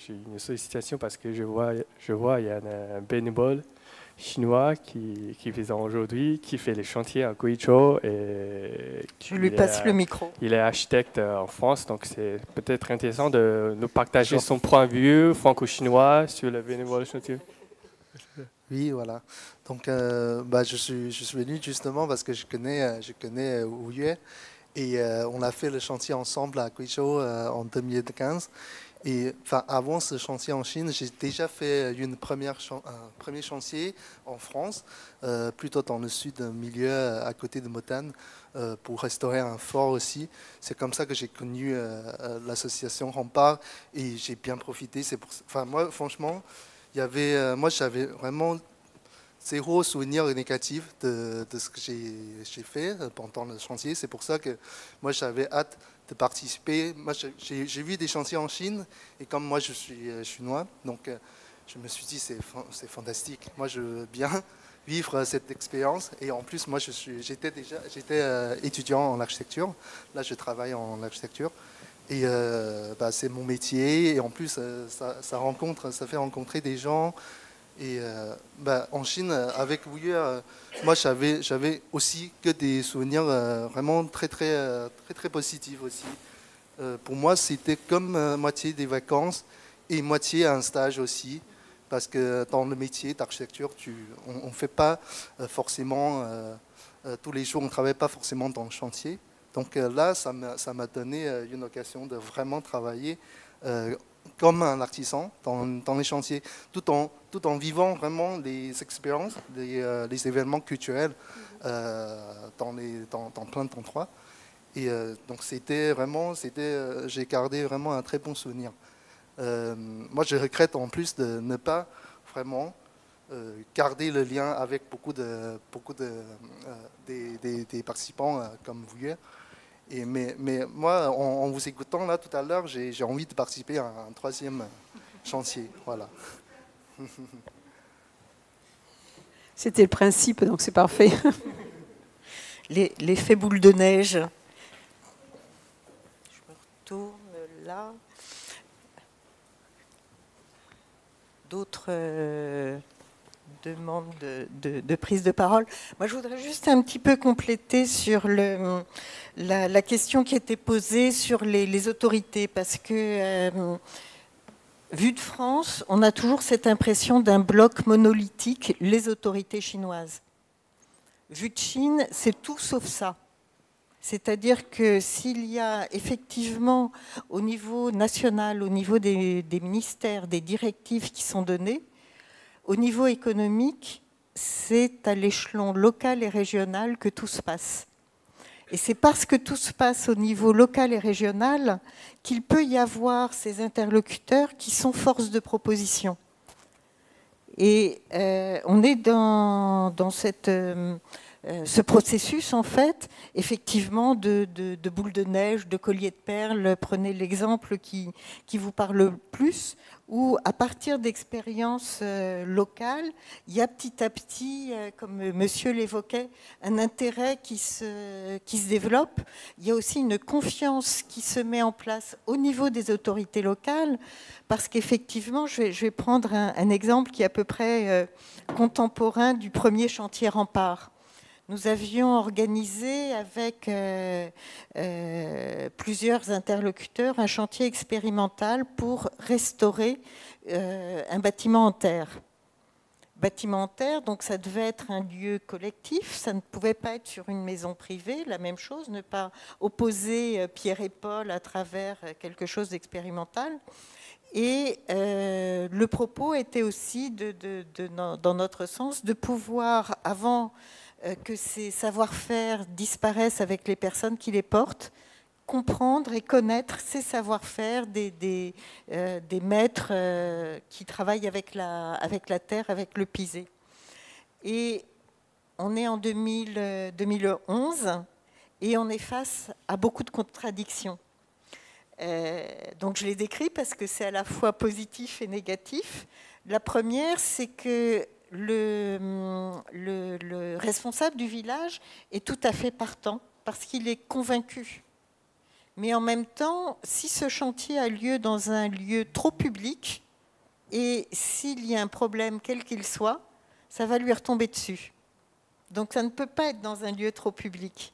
une sollicitation parce que je vois il y a un bénévole chinois qui vient aujourd'hui, qui fait les chantiers à Guizhou. Je lui passe le micro. Il est architecte en France, donc c'est peut-être intéressant de nous partager son point de vue franco-chinois sur le bénévole chantier. Oui, voilà. Donc, je suis venu justement parce que je connais Wu Yue. Et on a fait le chantier ensemble à Guizhou en 2015. Et avant ce chantier en Chine, j'ai déjà fait un premier chantier en France, plutôt dans le sud, milieu à côté de Modane, pour restaurer un fort aussi. C'est comme ça que j'ai connu l'association Rempart et j'ai bien profité. Moi, franchement, moi j'avais vraiment zéro souvenir négatif de ce que j'ai fait pendant le chantier. C'est pour ça que moi, j'avais hâte de participer. Moi, j'ai vu des chantiers en Chine, et comme moi, je suis chinois, donc je me suis dit, c'est fantastique. Moi, je veux bien vivre cette expérience. Et en plus, moi, j'étais étudiant en architecture. Là, je travaille en architecture. Et c'est mon métier. Et en plus, ça fait rencontrer des gens. Et en Chine, avec Wu Yue, moi, j'avais aussi que des souvenirs vraiment très positifs aussi. Pour moi, c'était comme moitié des vacances et moitié un stage aussi. Parce que dans le métier d'architecture, on ne fait pas forcément, tous les jours, on ne travaille pas forcément dans le chantier. Donc là, ça m'a donné une occasion de vraiment travailler comme un artisan dans les chantiers, tout en vivant vraiment les expériences, les événements culturels dans plein d'endroits. Et donc j'ai gardé vraiment un très bon souvenir. Moi, je regrette en plus de ne pas vraiment garder le lien avec beaucoup des participants comme vous. Mais moi, en vous écoutant là tout à l'heure, j'ai envie de participer à un troisième chantier. Voilà. C'était le principe, donc c'est parfait. L'effet boule de neige. Je me retourne là. D'autres demandes de prise de parole. Moi, je voudrais juste un petit peu compléter sur la question qui était posée sur les autorités, parce que, vu de France, on a toujours cette impression d'un bloc monolithique, les autorités chinoises. Vu de Chine, c'est tout sauf ça. C'est-à-dire que s'il y a effectivement au niveau national, au niveau des ministères, des directives qui sont données, au niveau économique, c'est à l'échelon local et régional que tout se passe. Et c'est parce que tout se passe au niveau local et régional qu'il peut y avoir ces interlocuteurs qui sont force de proposition. Et on est dans ce processus, en fait, effectivement, de boule de neige, de collier de perles. Prenez l'exemple qui vous parle le plus, où à partir d'expériences locales, il y a petit à petit, comme monsieur l'évoquait, un intérêt qui se développe. Il y a aussi une confiance qui se met en place au niveau des autorités locales, parce qu'effectivement, je vais prendre un exemple qui est à peu près contemporain du premier chantier Rempart. Nous avions organisé avec plusieurs interlocuteurs un chantier expérimental pour restaurer un bâtiment en terre. Bâtiment en terre, donc ça devait être un lieu collectif, ça ne pouvait pas être sur une maison privée, la même chose, ne pas opposer Pierre et Paul à travers quelque chose d'expérimental. Et le propos était aussi, dans notre sens, de pouvoir, avant que ces savoir-faire disparaissent avec les personnes qui les portent, comprendre et connaître ces savoir-faire des maîtres qui travaillent avec la terre, avec le pisé. Et on est en 2011 et on est face à beaucoup de contradictions. Donc je les décris parce que c'est à la fois positif et négatif. La première, c'est que le responsable du village est tout à fait partant parce qu'il est convaincu. Mais en même temps, si ce chantier a lieu dans un lieu trop public et s'il y a un problème quel qu'il soit, ça va lui retomber dessus. Donc ça ne peut pas être dans un lieu trop public.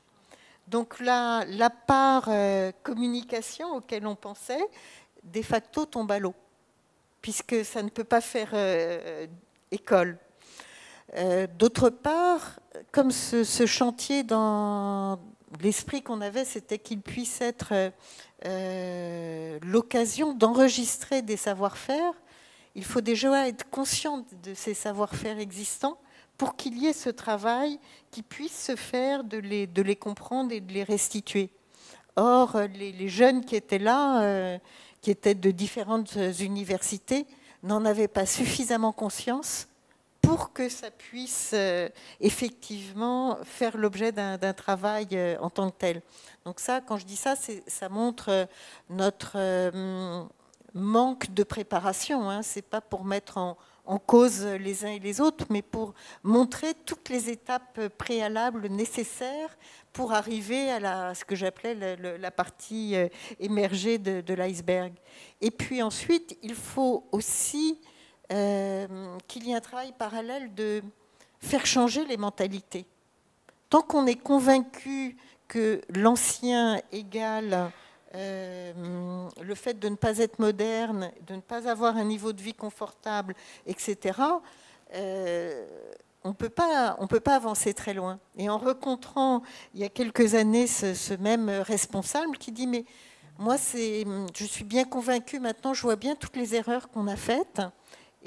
Donc là, la part communication auquel on pensait, de facto tombe à l'eau, puisque ça ne peut pas faire école. D'autre part, comme ce chantier, dans l'esprit qu'on avait, c'était qu'il puisse être l'occasion d'enregistrer des savoir-faire, il faut déjà être conscient de ces savoir-faire existants pour qu'il y ait ce travail qui puisse se faire, de les comprendre et de les restituer. Or, les jeunes qui étaient là, qui étaient de différentes universités, n'en avaient pas suffisamment conscience pour que ça puisse effectivement faire l'objet d'un travail en tant que tel. Donc ça, quand je dis ça, ça montre notre manque de préparation. Hein. Ce n'est pas pour mettre en cause les uns et les autres, mais pour montrer toutes les étapes préalables nécessaires pour arriver à ce que j'appelais la partie émergée de l'iceberg. Et puis ensuite, il faut aussi qu'il y ait un travail parallèle de faire changer les mentalités. Tant qu'on est convaincu que l'ancien égale le fait de ne pas être moderne, de ne pas avoir un niveau de vie confortable, etc., on ne peut pas avancer très loin. Et en rencontrant il y a quelques années ce même responsable qui dit « mais moi, je suis bien convaincue maintenant, je vois bien toutes les erreurs qu'on a faites,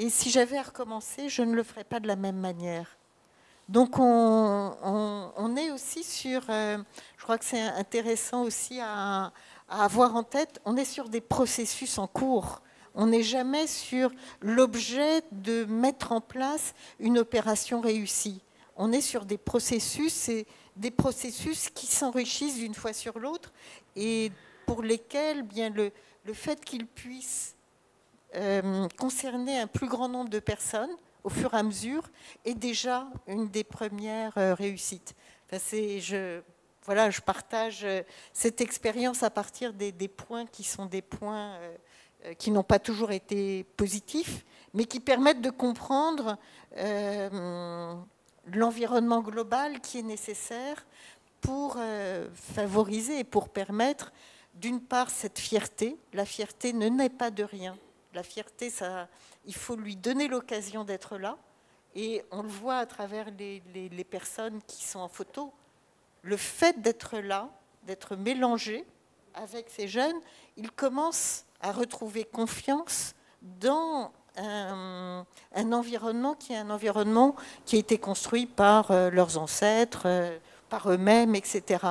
et si j'avais à recommencer, je ne le ferais pas de la même manière ». Donc on est aussi sur, je crois que c'est intéressant aussi à avoir en tête, on est sur des processus en cours. On n'est jamais sur l'objet de mettre en place une opération réussie. On est sur des processus, et des processus qui s'enrichissent d'une fois sur l'autre et pour lesquels bien, le fait qu'ils puissent concerner un plus grand nombre de personnes au fur et à mesure est déjà une des premières réussites. Enfin, je partage cette expérience à partir des points qui sont des points qui n'ont pas toujours été positifs, mais qui permettent de comprendre l'environnement global qui est nécessaire pour favoriser et pour permettre, d'une part, cette fierté. La fierté ne naît pas de rien. La fierté, il faut lui donner l'occasion d'être là. Et on le voit à travers les personnes qui sont en photo. Le fait d'être là, d'être mélangé avec ces jeunes, ils commencent à retrouver confiance dans un environnement qui est un environnement qui a été construit par leurs ancêtres, par eux-mêmes, etc.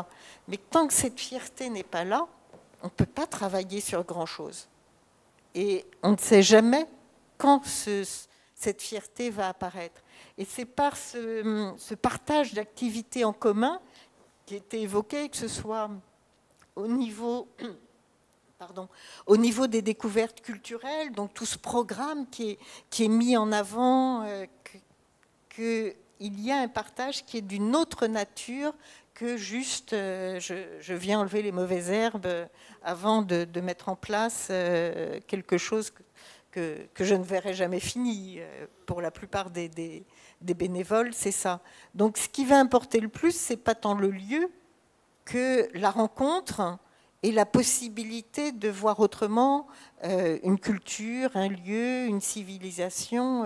Mais tant que cette fierté n'est pas là, on ne peut pas travailler sur grand-chose. Et on ne sait jamais quand cette fierté va apparaître. Et c'est par ce partage d'activités en commun qui a été évoqué, que ce soit au niveau des découvertes culturelles, donc tout ce programme qui est mis en avant, qu'il y a un partage qui est d'une autre nature que juste je viens enlever les mauvaises herbes avant de mettre en place quelque chose que je ne verrai jamais fini. Pour la plupart des bénévoles, c'est ça. Donc ce qui va importer le plus, c'est pas tant le lieu que la rencontre et la possibilité de voir autrement une culture, un lieu, une civilisation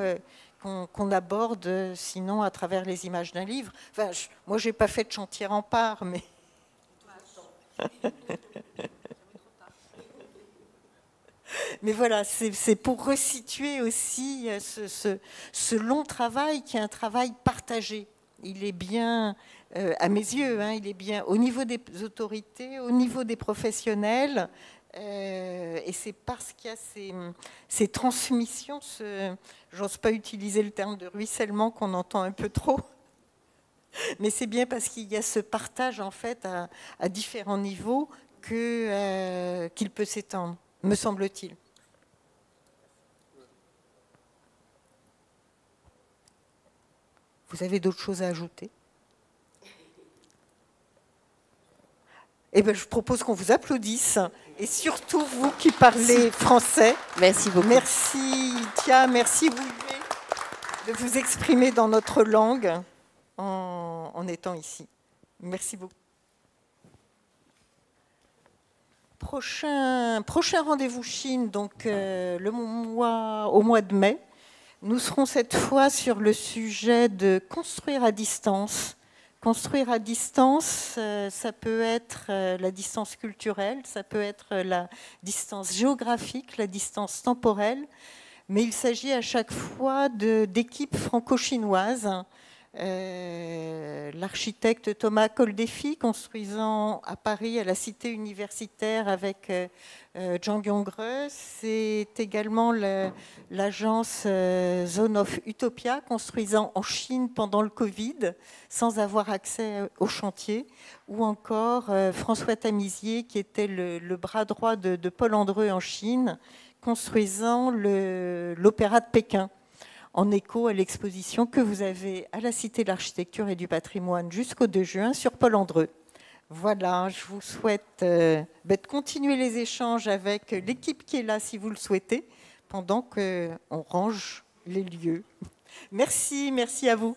qu'on aborde sinon à travers les images d'un livre. Enfin, moi, je n'ai pas fait de chantier rempart, mais... Mais voilà, c'est pour resituer aussi ce long travail qui est un travail partagé. Il est bien, à mes yeux, il est bien au niveau des autorités, au niveau des professionnels, et c'est parce qu'il y a ces transmissions, j'ose pas utiliser le terme de ruissellement qu'on entend un peu trop, mais c'est bien parce qu'il y a ce partage en fait à différents niveaux qu'il peut s'étendre, me semble-t-il. Vous avez d'autres choses à ajouter? Eh bien, je propose qu'on vous applaudisse, et surtout vous qui parlez français. Merci beaucoup. Merci Tia, merci Bouillet de vous exprimer dans notre langue en étant ici. Merci beaucoup. Prochain rendez-vous Chine, donc au mois de mai. Nous serons cette fois sur le sujet de construire à distance. Construire à distance, ça peut être la distance culturelle, ça peut être la distance géographique, la distance temporelle, mais il s'agit à chaque fois d'équipes franco-chinoises l'architecte Thomas Koldéfi, construisant à Paris, à la Cité universitaire, avec Zhang Yongre. C'est également l'agence Zone of Utopia, construisant en Chine pendant le Covid, sans avoir accès au chantier. Ou encore François Tamisier, qui était le bras droit de Paul Andreu en Chine, construisant l'Opéra de Pékin, en écho à l'exposition que vous avez à la Cité de l'Architecture et du Patrimoine jusqu'au 2 juin sur Paul Andreu. Voilà, je vous souhaite de continuer les échanges avec l'équipe qui est là, si vous le souhaitez, pendant qu'on range les lieux. Merci, merci à vous.